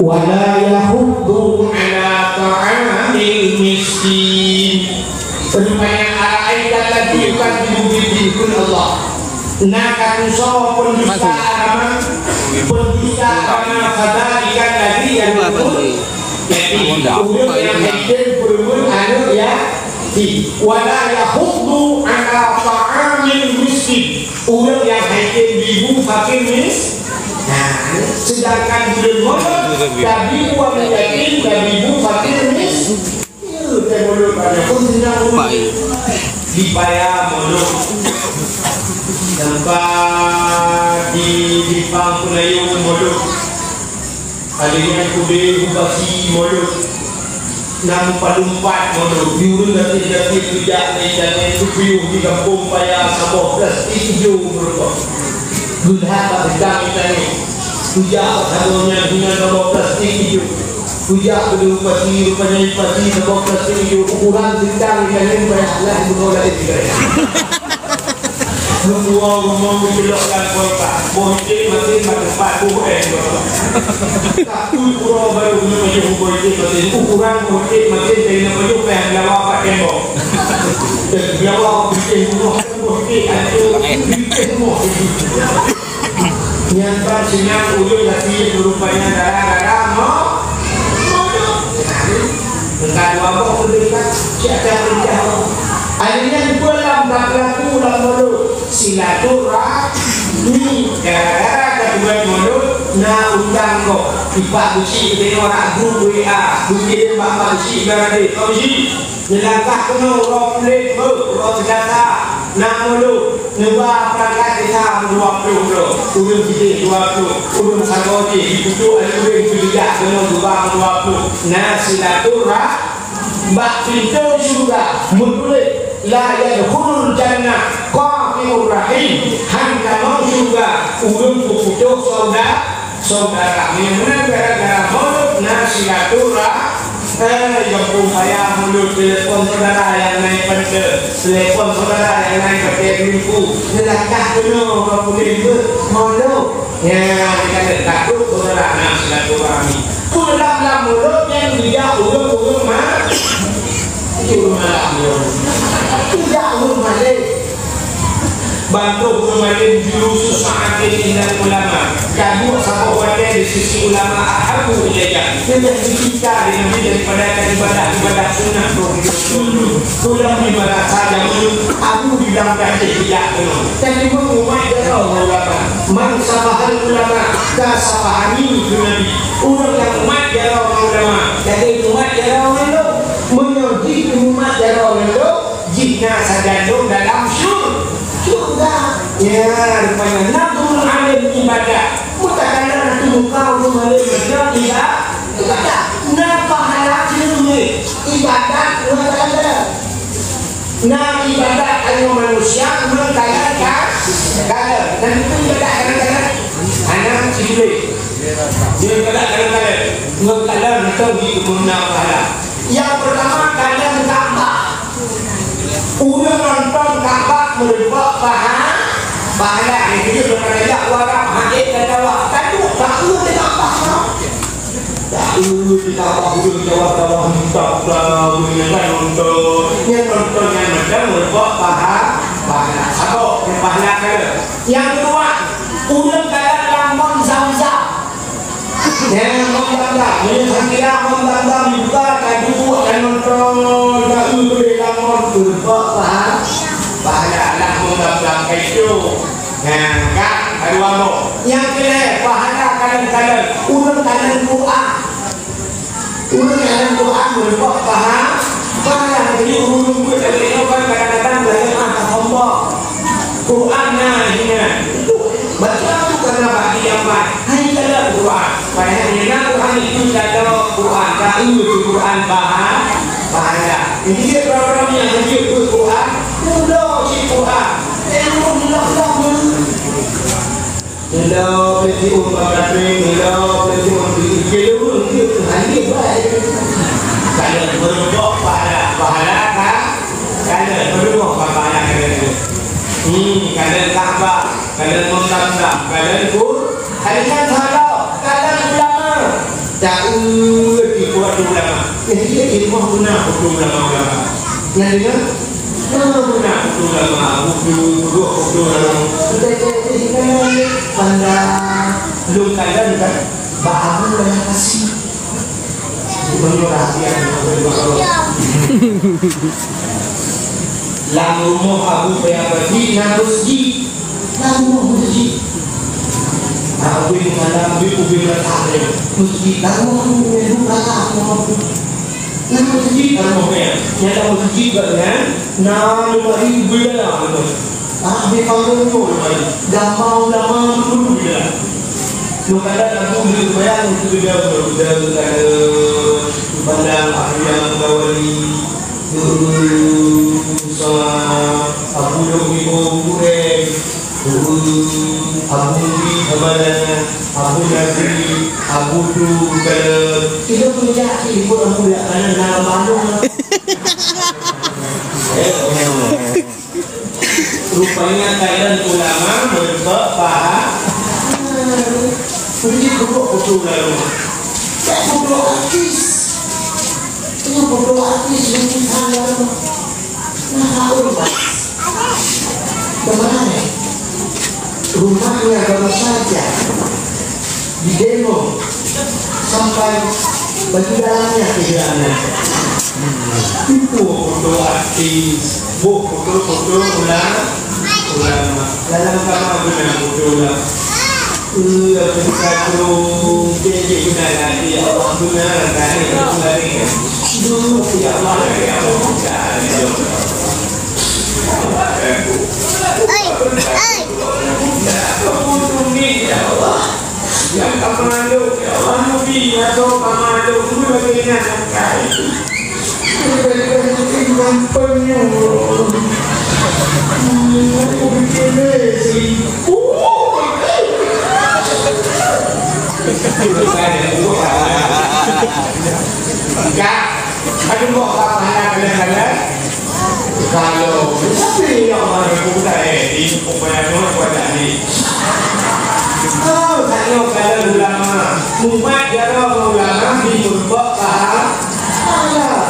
wala yahuddu ala ta'amil miskin. Rupanya ayat tadi bukan dibuat Allah. Nak kusau pendusta agama, kata ikan tadi yang kemudian yang hidup berumur anu ya di wala yahuddu ala ta'amil miskin. Orang yang hidup ibu fakir sedangkan bulan modal tadi uang yatim tadi ibu fakir dibayar modal nampak di pangkunayu modal kalinya kude ubasi modal nampak modal diurun dari tidak dan itu di kampung payah sabok plastik hijau berapa gula berdang ini hujah hasilnya dengan sabok plastik hijau. Hujah kedua pasti rupanya pasti sebab pasti itu ukuran sedang yang banyak menolak itu. Semua rumah menjelokkan kota, boleh masih tempat bukan. Satu pulau baru menuju boleh masih ukuran boleh masih dari menuju yang lawa pakai bom. Lawa pakai bom boleh ada semua. Yang pastinya ujung lagi rupanya darah Engkau apa berikan siapa berjauh. Akhirnya di dalam berlaku dalam mulut silaturahmi gara-gara kedua mulut na undang kok tiba busi dengan orang grup WA buki bapak busi berade kau si melangkah kena orang pelik orang sedata na mulut nuba perangkat kita 20 urun kita 20 urun sagoti dibutuh urun tidak kena nuba 20 na silaturahmi bak pintu surga mutulik la yadkhulul jannah qafirur rahim hanya mau surga urun puputuh saudara memang gara-gara mulut nasilaturah yang upaya mulut telepon saudara yang naik pada telepon saudara yang naik pakai minggu nelakah penuh boleh mulut ya kita takut saudara nasilaturahmi pulang mulut yang dia urun mah itu malah tidak urun malik bantu kemarin jurusus ma'atin dan ulama kadua sama wadah di sisi ulama ahabu ilaja dengan kita dengan daripada ibadah sunnah dulu pulang ibadah saja aku bilang tadi tidak tapi umat darah ulama man sabahal ulama ka sabahani nabi orang yang umat darah ulama jadi umat darah ulama menyuji umat darah ulama jika sadar dalam surga ya rupanya nabul alim ibadah mutakana kau kemarin ibadah na pahala ini ibadah mutakana na ibadah kalau manusia mengkayakan kalau dan itu ibadah kadang-kadang anak cilik dia kadang-kadang mengkayakan atau di kemudian pahala yang pertama kadang tambah udah nonton Ka'bah merupakan pahala ini dia berkata warak hadis kata waktu tak tidak apa tak tidak apa udah jawab tak nonton yang macam merupakan pahala satu pahala yang kedua udah kata lamun Zam-Zam yang memandang ini kira memandang juga kedua dan nonton tak boleh lamun berupa pahala lah memandang itu yang kan kedua yang kira pahala kadang-kadang urut kadang doa berupa pahala jadi urut dari orang kadang-kadang dari mata hamba Quran ini baca karena bagi yang baik hanya Quran banyak Quran itu ada Quran tak itu Quran pahala ini dia program yang menjadi Quran mudah si Quran hello peti umpa katring hello peti umpi kelu itu hanya baik kalau berubah pahala kan kalau berubah pahala kadang Ka'bah, kadang Mekah, kadang kadang halau, kadang ulama. Jauh dibuat ulama. Ini ilmu guna ulama. Jadi guna ulama, buku ulama. Jadi pandang belum kadang kan bahagia dan kasih. Menurahkan lamu abu bayabadi narusji lamu musji abu mengalam bi ubi bertahre musji lamu menuka aku lamu musji lamu ya nyata musji kan namu bari bila abu kalau gamau lama dulu bila nukada lagu bi bayang itu dia berbeda pandang yang gawali dulu sama Abu Ibu Kurek Abu Bi Kabalan Abu Nasri Abu Tu Kalam itu punya ibu Abu ya karena nama Bandung rupanya kalian ulama berbuat paham pergi betul lalu betul artis ini betul artis yang saya kemana rumahnya baru saja di demo sampai baju dalamnya kehilangan itu foto artis foto ulama dalam kamar benar foto ulama ketika jadi guna lagi Allah guna lagi dulu ya Allah ya Allah yang kamado ya Allah nabi atau kamado itu bagian yang kait itu gampangnya aku bikin sih enggak aduh mau apa kalian kalau tapi yang mana buka di pokoknya buat tadi kalau kalian ulama umat jarang ulama di berbuat paham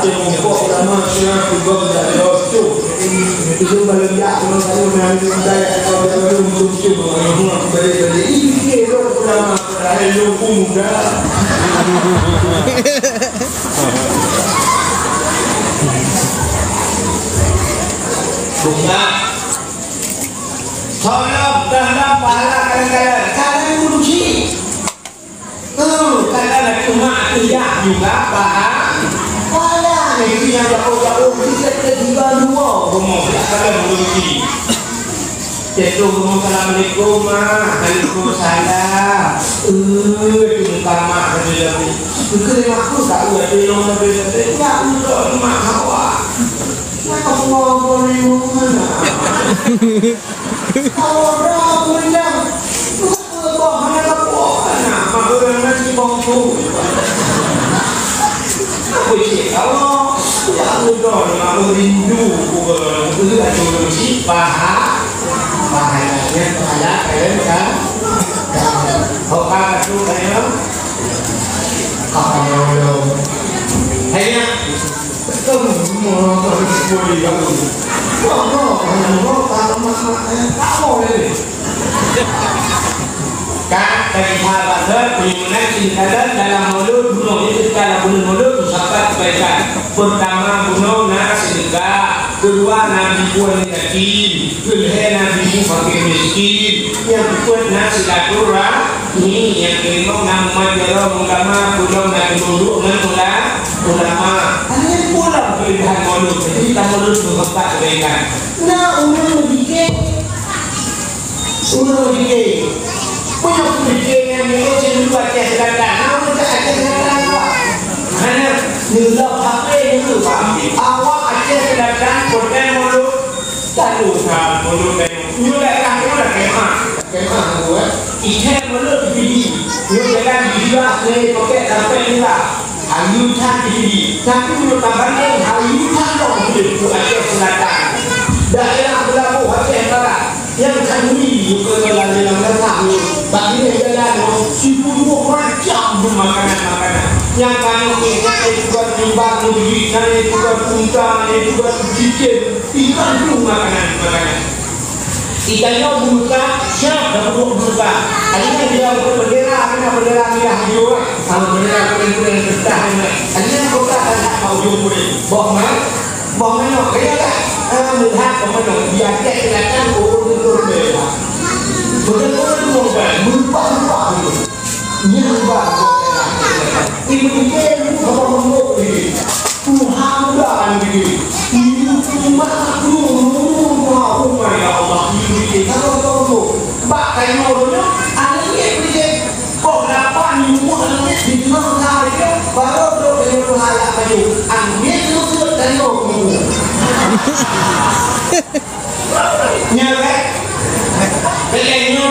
yang membuat ulama syarah juga dari itu belum ya kalau kalian mengambil budaya orang beri ini orang ulama yang muda. Bukan. Tolong dalam pahala kadang-kadang kalian kunci. Kadang-kadang cuma tidak juga paham. Wala itu yang jauh-jauh kita tiba dua ngomong kadang kunci. Jadi assalamualaikum waalaikumsalam. Kita mak kerja ni. Kerja aku tak buat dia orang kerja. Ya untuk mak awak. Nak ngomong ni mana? Orang punya. Kau hanya kau nak makan nasi bangku. Aku cakap kalau yang udah nak rindu itu ada mesti paham. Bahayanya pahala kalian kan? Hoka itu kalian? Kalau hanya semua boleh kamu. Kamu ini. Kan dari sahabat bagaimana cinta dalam mulut bunuh itu dalam mulut sahabat baikkan pertama bunuh sedekah, kedua nabi buat yatim, kedua nabi fakir miskin, yang kedua silaturahmi, yang kelima nama jalan ulama pulang nabi mulut dengan ulama. Ini pulang pilihan mulut jadi kita mulut berempat baikkan. Nah ulama dikit, punya pemikiran yang macam buat dia sedangkan namun tak ada sedangkan awak hanya nilai HP itu awak ada sedangkan konten mulut tak lupa mulut nyulai kan nyulai kemah aku ikan mulut di nyulai kan dijual ni pakai sampai ni lah ayutan di tapi mulut tambahnya ayutan dong itu ada sedangkan daerah berlaku hati antara yang kami bukan dalam kami bagi jalan sibuk macam makanan yang kami ini juga timbang lebih kami juga punca kami juga chicken ikan pun makanan ikannya buka siapa buka akhirnya dia berbendera merah hijau sama bendera kuning putih akhirnya buka tak mau jumpa bom nó cái đó người ta còn nó giờ chạy là căn của tôi về là tôi có một vài mưa bão nhưng mà thì mình cái nó không có gì tu ham đàn gì nhưng mà tu không phải là Allah ini kita tahu bak kayu itu ada yang dia kok dapat nyumun di mana dia baru tu dia hal kayu angin itu dan nyelek belenya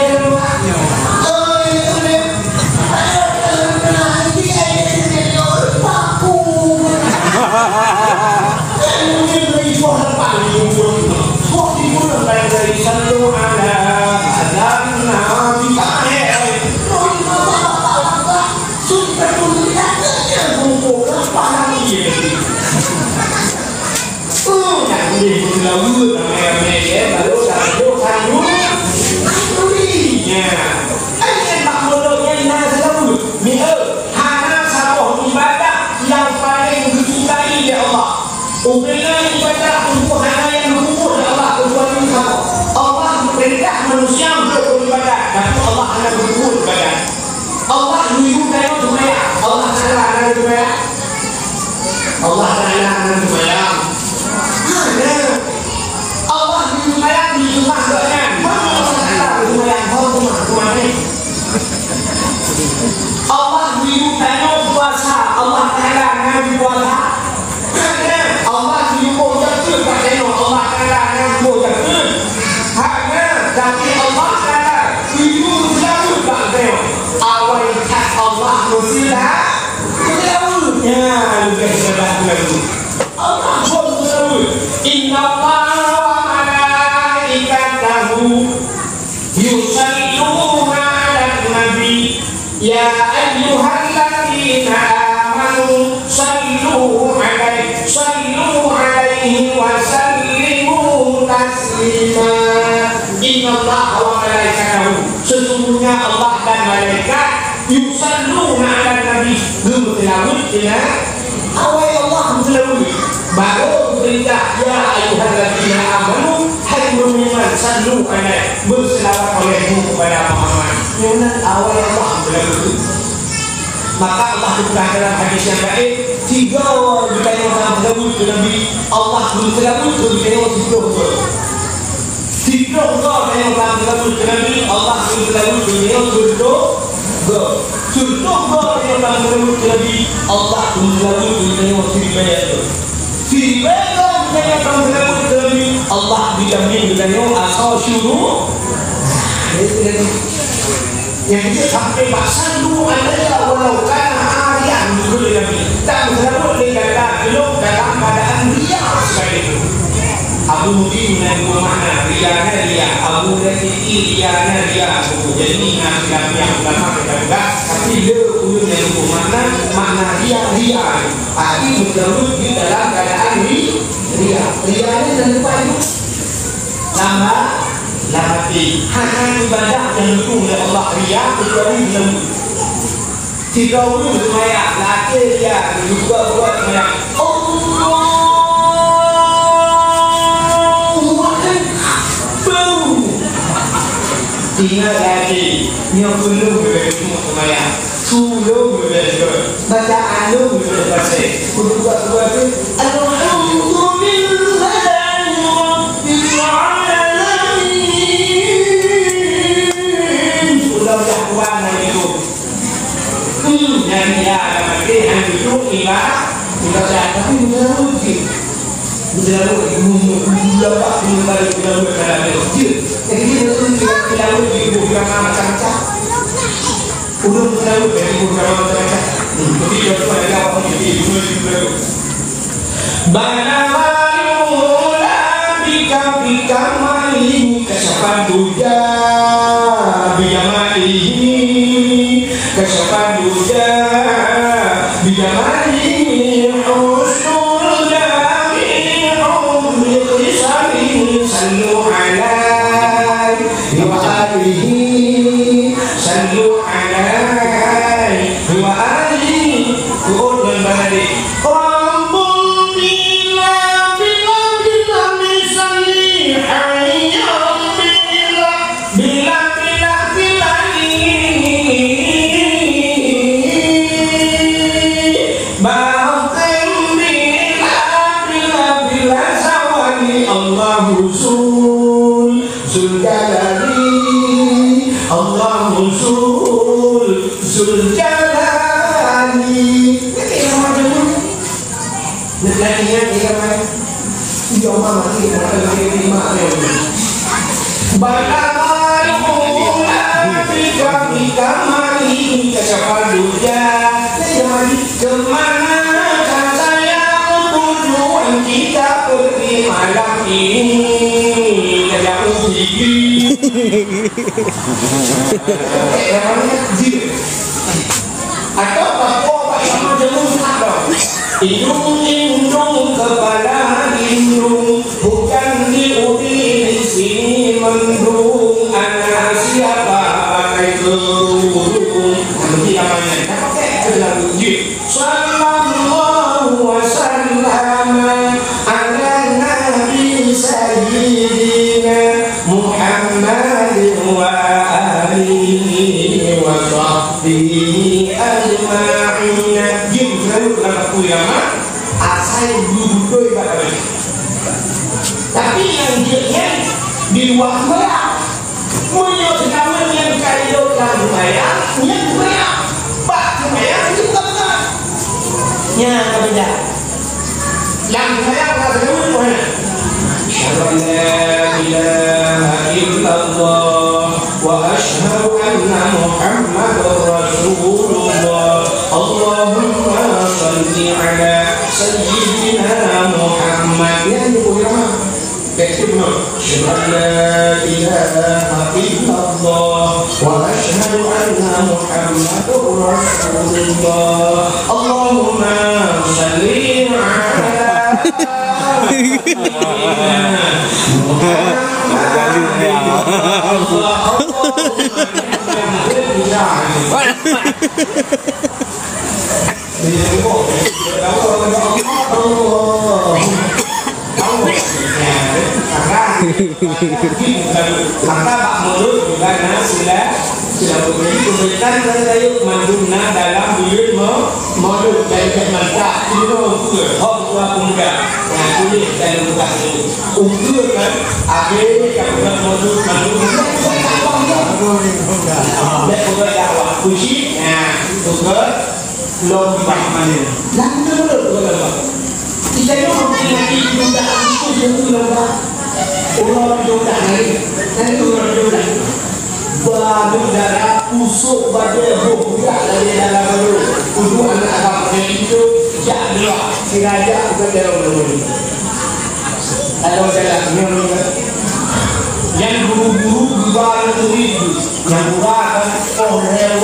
manusia untuk beribadah, tapi Allah akan berkumpul ibadah. Allah menyuruhkan supaya Allah akan supaya Allah akan supaya Allah supaya di rumah doanya mana Allah supaya rumah ini Allah menyuruhkan puasa Allah akan puasa Allah menyuruh jatuh pada Allah akan jatuh tapi Allah kata ibu selalu tak tahu awal tak Allah mestilah tahu ya lebih sedap lagi Allah pun tahu inna Allah wa malaikatahu yusalluna 'alan nabi ya ayyuhalladzina amanu sallu 'alaihi wa sallimu taslima. Inna Allah wa malaikatahu Al-Madinah awal Allah melalui baru perintah ya ayyuhalladzina amanu hai beriman sallu alaihi berselawat olehmu kepada Muhammad. Yang awal Allah melalui. Maka Allah berkata dalam hadis yang baik, 3 orang bertanya orang tersebut ke Nabi Allah tersebut ke bertanya orang tersebut. 3 orang bertanya orang tersebut ke Nabi Allah tersebut ke bertanya orang tersebut. 3 orang bertanya orang tersebut ke Nabi Allah tersebut ke bertanya orang tersebut. 3 orang bertanya orang tersebut ke Nabi Allah dijamin bertanya asal syuruh. Yang itu sampai bahasa dulu adalah walau kana arian dulu Nabi tak bersebut dengan belum dalam keadaan riak sekali itu. Abu Mudi dengan bermakna riaknya riak, Abu Mudi riaknya riak. Jadi nak yang pertama kita enggak, tapi dia ulun yang bermakna makna riak. Tapi bersebut di dalam keadaan riak. Riaknya dan lupa itu Lamati hanya ibadah yang didukung oleh Allah riya kecuali dalam 3 orang sembahyang laki dia juga buat sembahyang Allahu Akbar. Tinggal lagi yang belum semua sembahyang sebelum bacaan lu baca buat dan dia akan yang duduk ibarat kita sehat tapi menyeruti dapat kembali ke dalam masjid. Jadi kita dibuka macam-macam udah selalu dibuka macam-macam ketika pada awal jadi Banamala bika mali kasapan duja biyamalihi kasapan duja biyamalihi husnul jami'um biqisari sallu alaihi wa alihi sallu alaihi wa alihi qul balik kemanakah sayang tujuan kita pergi malam ini tidak uji atau apa sama jenuh ada indung kepala indung bukan diundi di sini mendung anak siapa pakai kerudung nanti namanya pakai terlalu sallallahu wa sallama ala nabi sayyidina Muhammadin wa alihi wa sahbihi ajma'in. Jika aku yang asal duduk ibadah, tapi yang dia di luar merah menyebutkan yang kaido dan bayar yang bayar pak bayar itu bukan benar nya berbeda yang bayar adalah mana syahadu la ilaha illallah wa asyhadu anna muhammadar rasulullah Allahumma salli ala sayyidina Muhammad yang dikurang أشهد لا إله إلا الله وأشهد أن محمد رسول الله اللهم صل على Maka Pak Mulut juga sudah begini pemerintahan dan saya mandungna dalam bilik modul dan kementak itu ukur hok tua pemuda yang kulit dan muka itu ukur kan akhirnya kalau modul mandung dan ukur dakwah kunci ukur lomba mana lalu lomba kita itu memiliki juga itu lomba orang juga nanti orang juga baru darah pusuk badan buka dari dalam dulu kudu anak agama itu jadi si raja bukan dalam dulu kalau jalan yang guru-guru baru itu yang bukan orang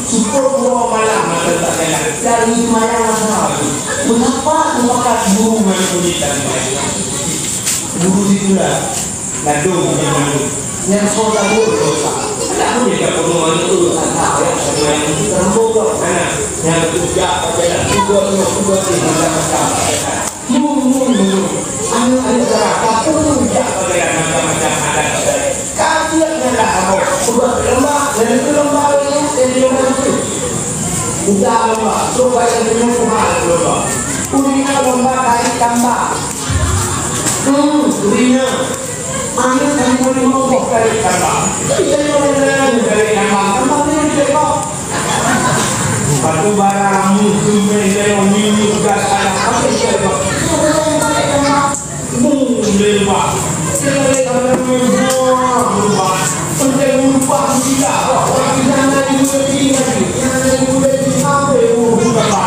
super malam tak jalan dari malam masalah mengapa tempat guru menunjukkan guru itulah ladung yang soal dosa. Ada pun tidak perlu urusan hal yang terbuka karena yang bekerja pada juga di macam-macam. Ada pun tidak pada macam-macam ada. Kajian adalah apa? Sudah lembah dan itu lembah ini jadi lembah. Udah lembah, supaya dengan kemana lembah. Urina lembah kait tambah. Urina. Anda tak boleh ngomong dari tambah. Kita boleh dari tambah ni juga. Batu bara musuh mereka minum gas apa siapa? Lembah. Kita lembah. Untuk lupa tidak. Orang yang ada di sini lagi. Yang ada di sini apa?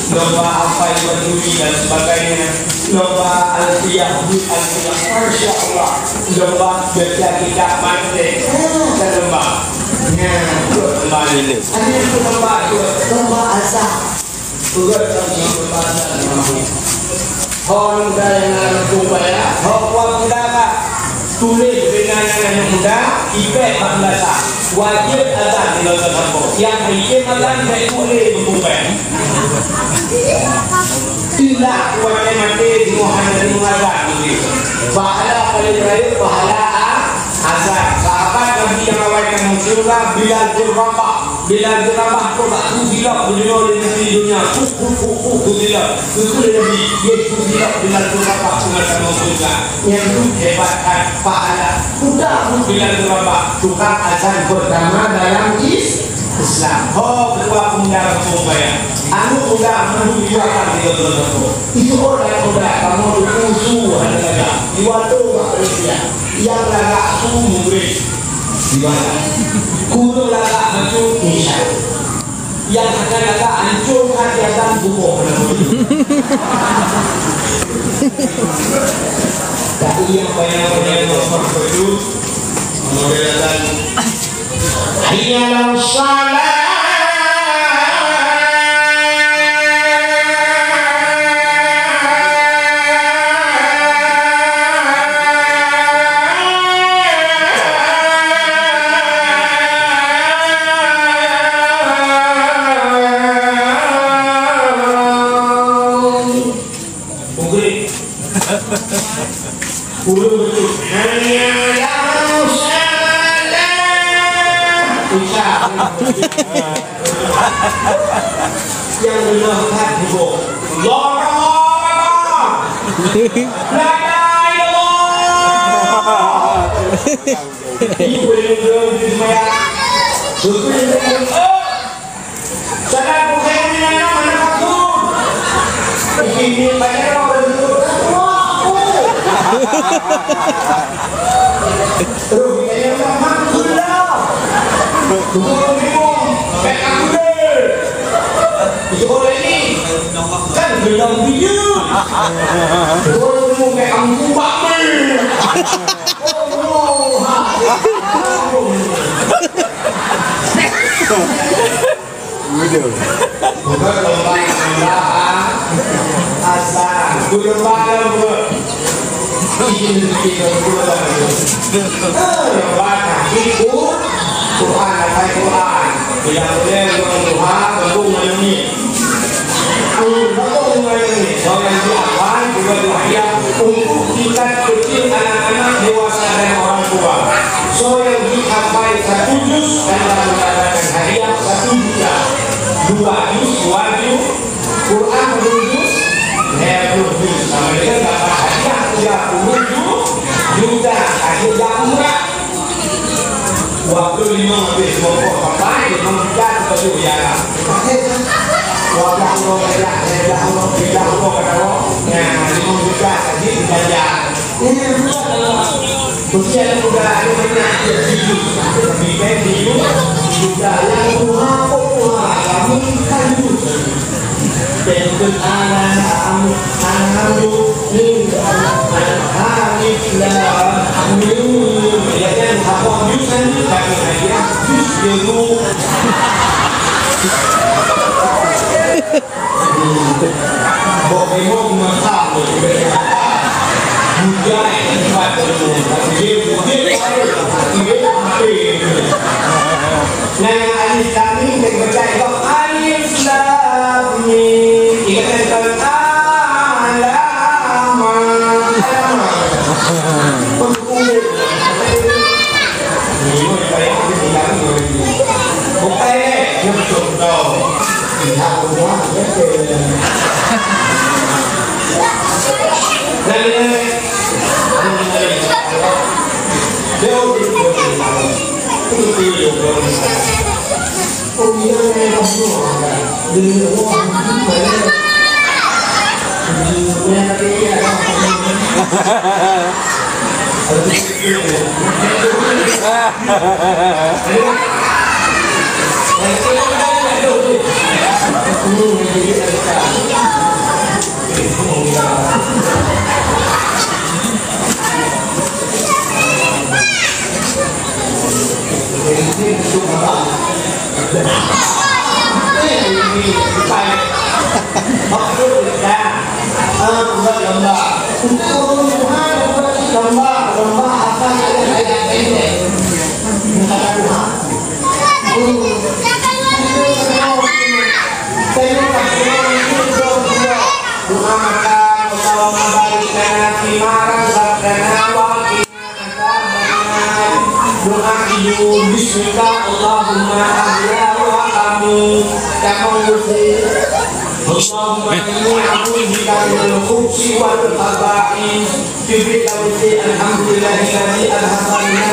Lomba apa yang berduri dan sebagainya, lomba alfiah, masya Allah, lomba baca kitab mati, dan lomba ini, lomba asal, juga lomba asal. Hon dan kumpaya, hon muda tulis dengan yang muda, ipek 14 wajib azan di dalam kampung. Yang bikin azan tidak boleh berkumpul. Tidak kuatnya mati di Muhammad mengazab begitu. Pahala paling baik pahala azab. Sahabat Nabi yang awalkan surga Bilal bin Rabah. Bilal bin Rabah tu tak tu bila beliau di dunia tu bila itu Nabi dia tu bila Bilal bin Rabah dengan surga. Yang itu hebatkan pahala. Sudah Bilal bin Rabah tukang azan pertama dalam Islam. Oh, kedua pemuda Surabaya. Anu udah menunjukkan dia betul. Itu orang yang udah kamu usul ada di waktu Malaysia. Yang lagak sumber di mana? Kudu lagak hancur Indonesia. Yang akan lagak hancur hadiatan buku. Tapi yang banyak nomor itu modern. Hayya salat. Yang menangkat ibu Allah la ilaha illallah ibu yang dismaya sadar bukan nama aku ini banyak orang terus yang alhamdulillah betul bingung kayak aku deh sekolah ini kan bilang dia betul bingung kayak kamu bakal bukan lomba asal bukan lomba ini kita bukan lomba Quran ayat Quran yang boleh Tuhan betul ini betul ini orang diawan juga diayat untuk kita kecil anak-anak dewasa dan orang tua so yang dicapai 1 juz dan mendapatkan hadiah 1 juta 2 juz 2 juz Quran 2 juz 20 juz sama dengan dapat hadiah 30 juta hadiah umrah waktu 5 habis pokok papai membuat kesulitan. Waktu Allah tidak Allah yang membuat tadi belajar. Ini adalah usia muda ada banyak hidup. Kita hidup sudah yang Tuhan kami kan hidup. Dan anak-anak ini alif lam mim ya kan apa jusan tapi dia jus dulu bagaimana masak budaya tempat dulu nah yang alif lam mim kita baca itu alif lam mim kita baca doa Yun, bismillah, Allahumma ahya wa kamu usi Allahumma inni a'udzubika minal khubuthi wal khaba'ith Jibri lawisi alhamdulillahilladzi alhamdulillah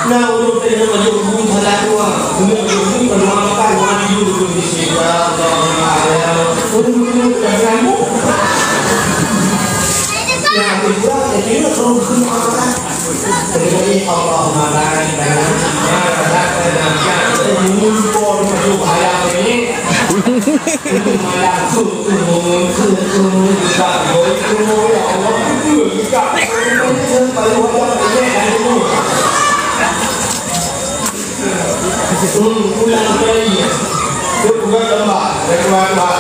Nah, untuk dengan majumum halatua, dengan majumum perluasan wajib untuk bismillah, Allahumma untuk kamu. Yang kedua, itu rukun Allah. Jadi Allahumma barik lana ma razaqtana min mumpun masuk hayat ini. Malam tu tak boleh ya Allah itu tak perlu ulang kali itu bukan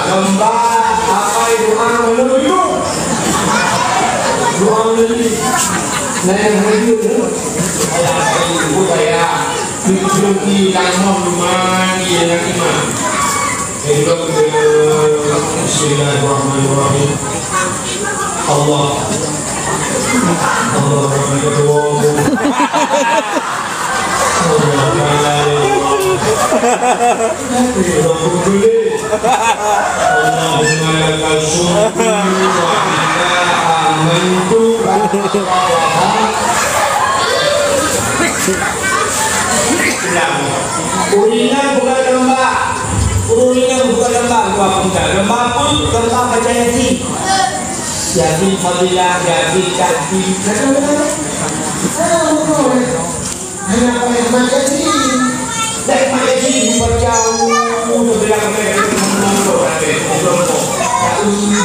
lembah apa itu menuju doa menuju yang menuju ayat budaya di dalam rumah yang imam Bismillahirrahmanirrahim Allah Uringan bukan lembah. Uringan bukan lembah. Lembah pun lembah baca Yasin. Yasin fadilah, Yasin cantik. Kenapa yang baca Yasin? Dan baca Yasin berjauh. Bilang mereka menunggu nanti.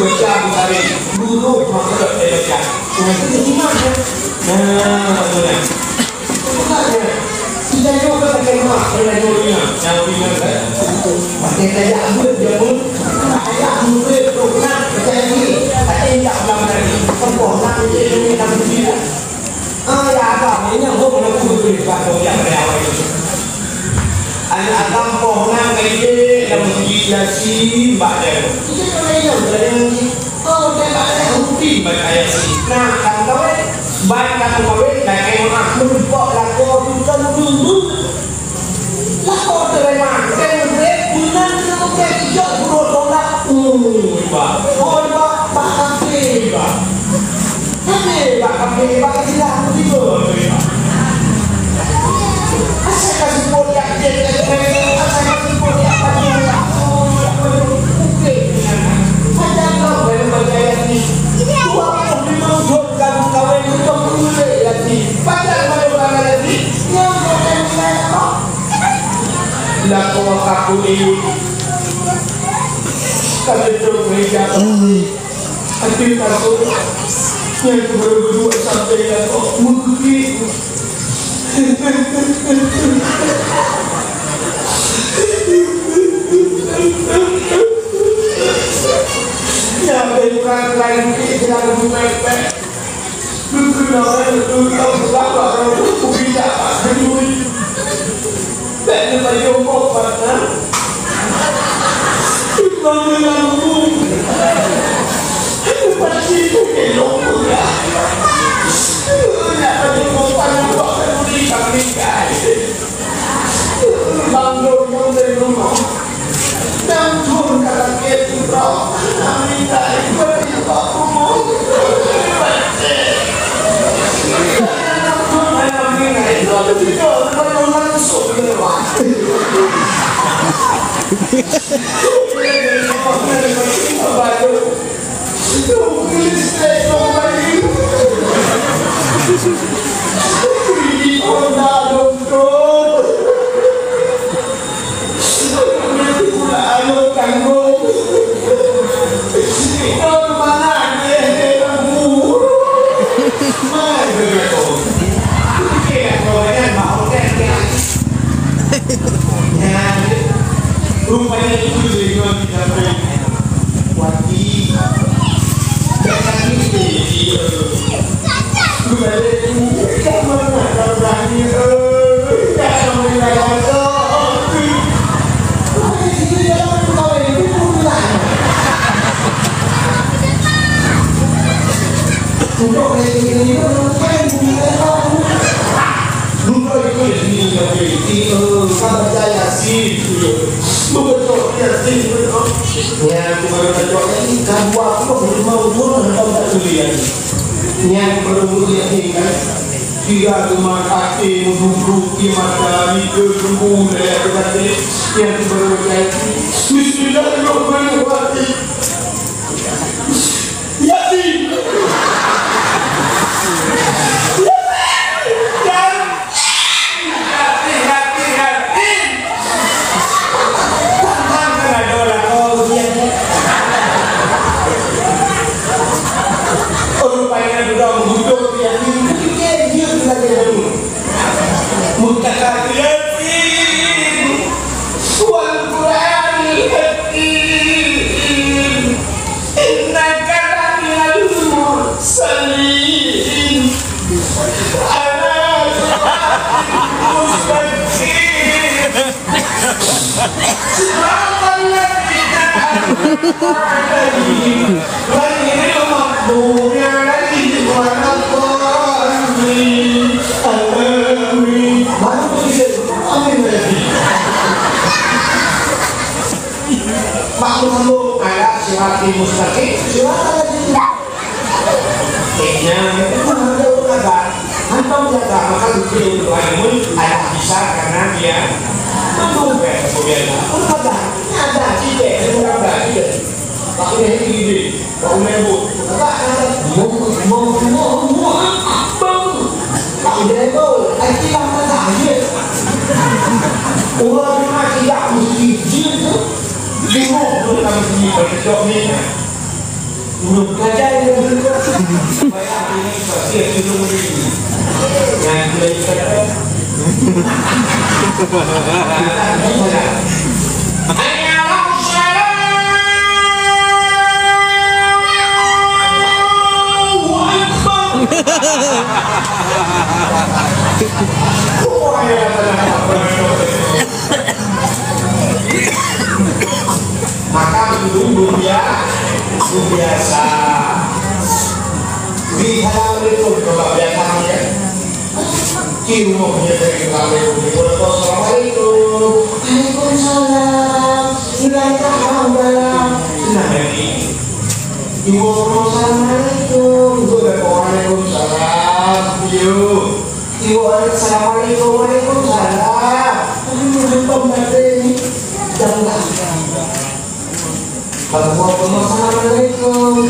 Baca hari dulu maka baca. Nanti di mana? Nah, tidak juga pakai mak, tidak juga yang ringan kan? Pakai kayak ambut dia pun, kayak ambut program jadi, ada yang lama lagi, perkosa jadi kita tidak. Ya apa? Ini yang aku nak beri pada yang berapa itu. Anak kampung nak kayak yang menjadi badan. Itu kalau yang berani, oh dia ada rutin berkaya sih. Nah, kan tahu baik kata kawin dan emang menumpuk laku bukan dulu laku terima kemudian bulan sampai hijau buruk tolak pak kafe pak tidak begitu asal kasih poliak asal kasih poliak ada kau yang berjaya ni dua puluh kamu kawin untuk mulai lagi padahal pada orang lagi yang berjaya laku aku ini kalau itu meja hati masuk yang berdua sampai laku mungkin yang berkurang lain tidak memepet orang itu tahu berapa orang itu tidak peduli dan berjumpa pada mengamu pasti elok pula tidak berjumpa pada peduli kami guys bangun dari rumah dan turun kata kita kami dari berjumpa rupanya itu dengan kita wati jangan ini kembali kamu nak berani jangan menilai untuk ini lupa itu ini yang kalau saya sih betul ya sih betul ya cuma ini kamu aku belum mau turun atau tak lihat yang perlu diingat jika cuma kaki duduk di mata itu sembuh dari kaki yang perlu jadi Bismillahirrahmanirrahim Yasin Maklum ada sirati mustaqim sirati kayaknya itu ada unaga hantam jaga maka itu ilmu ada bisa karena dia menunggu kemudian unaga ada tidak unaga tidak pakai ini pakai lembu ada mau pakai lembu itu lama saja orang masih tak mesti jitu Dulu kami sini berkedok ni, belum kajian yang berkedok. Bayar ini pasti sebelum ini. Yang boleh kita. Maka dulu biasa di halaman itu coba biasanya ilmunya dari halaman itu Assalamualaikum Waalaikumsalam silakan kawan senang lagi ibu Assalamualaikum Waalaikumsalam ibu Assalamualaikum Waalaikumsalam ini jangan Assalamualaikum.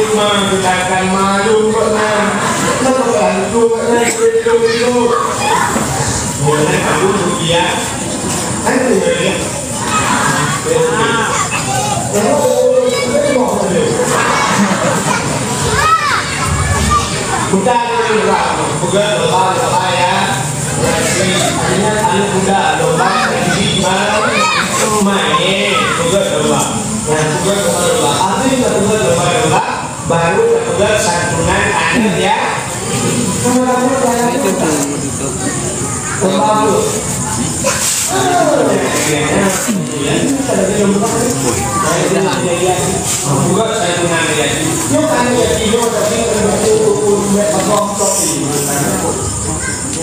Menggunakan malu pernah membantu itu mulai kamu dia kan dia bukan bukan lomba ya hanya anu budak lomba di mana main bukan lomba yang bukan lomba apa yang bukan lomba baru kemudian santunan anak ya itu pembalut bukan santunan ya yuk kan jadi yuk tapi itu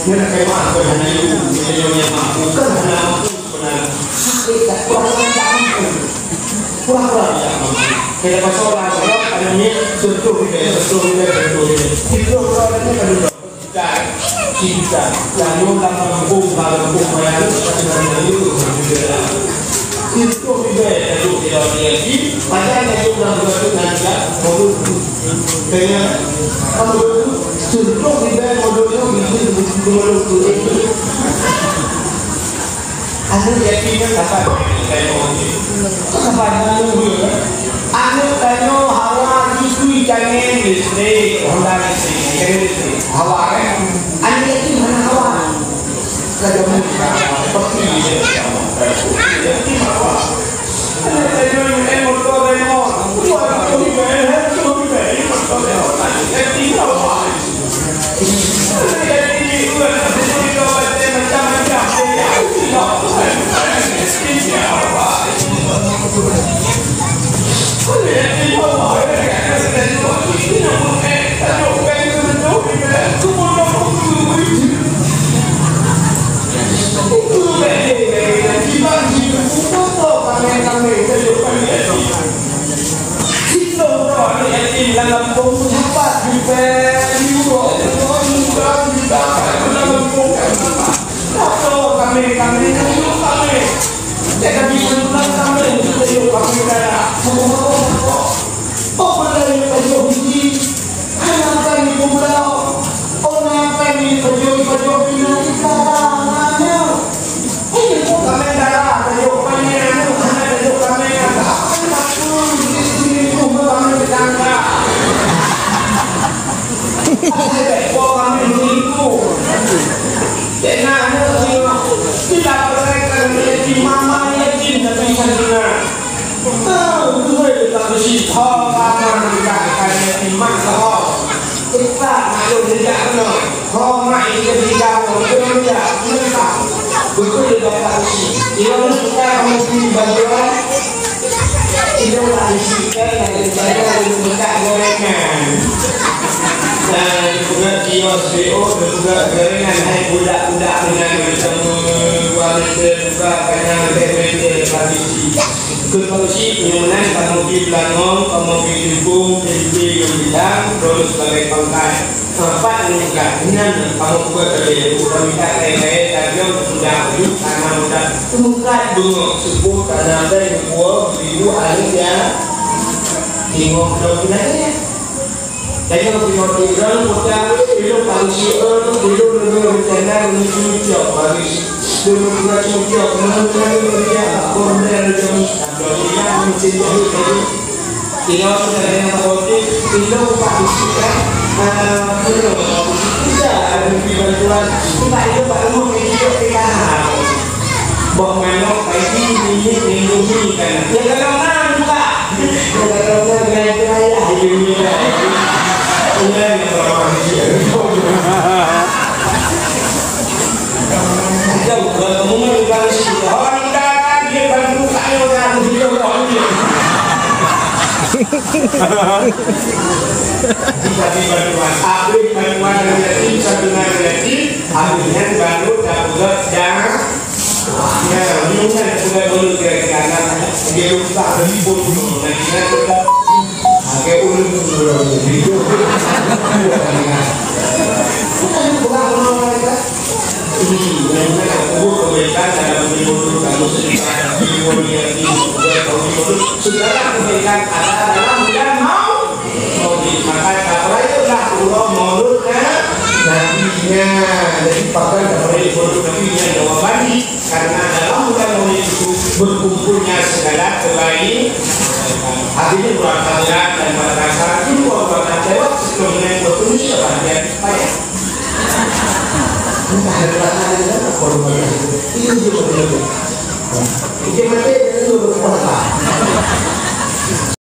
ini kayak apa hanya itu yang mampu kan hanya kurang kita pasokan adanya sentuh itu orangnya kan kita yang ulang kampung bayar itu itu tidak terjadi padahal yang ulang nanti modul kayak modul sentuh modul itu anu yatim dapat anu tano hawa disui jangan listrik Honda listrik hawa anu yatim mana hawa kadang seperti yatim hawa anu yang motor remote dan juga kios BO dan juga gorengan hai budak-budak dengan bersama kualiti juga dengan BPT tradisi kepolisi penyusunan kamogi Belangong kamogi Limpung PDB yang bilang terus sebagai pangkat empat juga dengan kamu juga terjadi bukan minta kaya-kaya tapi sudah hidup karena sudah tungkat bengok sebut karena ada yang buah ribu alim ya tengok dominannya. Jadi kalau kita tinggal kita hidup manusia hidup dengan tenang menuju jauh bagi dengan jauh menuju kerja korban jauh dan mencintai diri tinggal kita dengan politik tinggal partisipasi kita ada bantuan kita hidup pada hidup kita bahwa memang ini lindungi kan ya kadang-kadang juga kadang-kadang gaya-gaya hidupnya yang manusia jauh ketemu dengan orang datang dia bantu saya orang hidup orang dia jadi bantuan abis bantuan dari satu negara akhirnya baru dapat jangan ya minumnya sudah dulu kira-kira dia lupa ribut dan kita tetap pakai ulun video ini benar-benar aku kebaikan dalam menyuruh kamu sedikit segala kebaikan ada dalam dan mau dimakan apa itulah Allah mulutnya nabinya jadi pakai dari produk nabinya jawabannya karena dalam bulan Ramadan itu berkumpulnya segala kebaikan akhirnya berangkat dan merasa itu berangkat lewat sebelumnya bertulis sebagian payah entah ada rasa korban itu juga berbeda. Jadi itu berkuasa.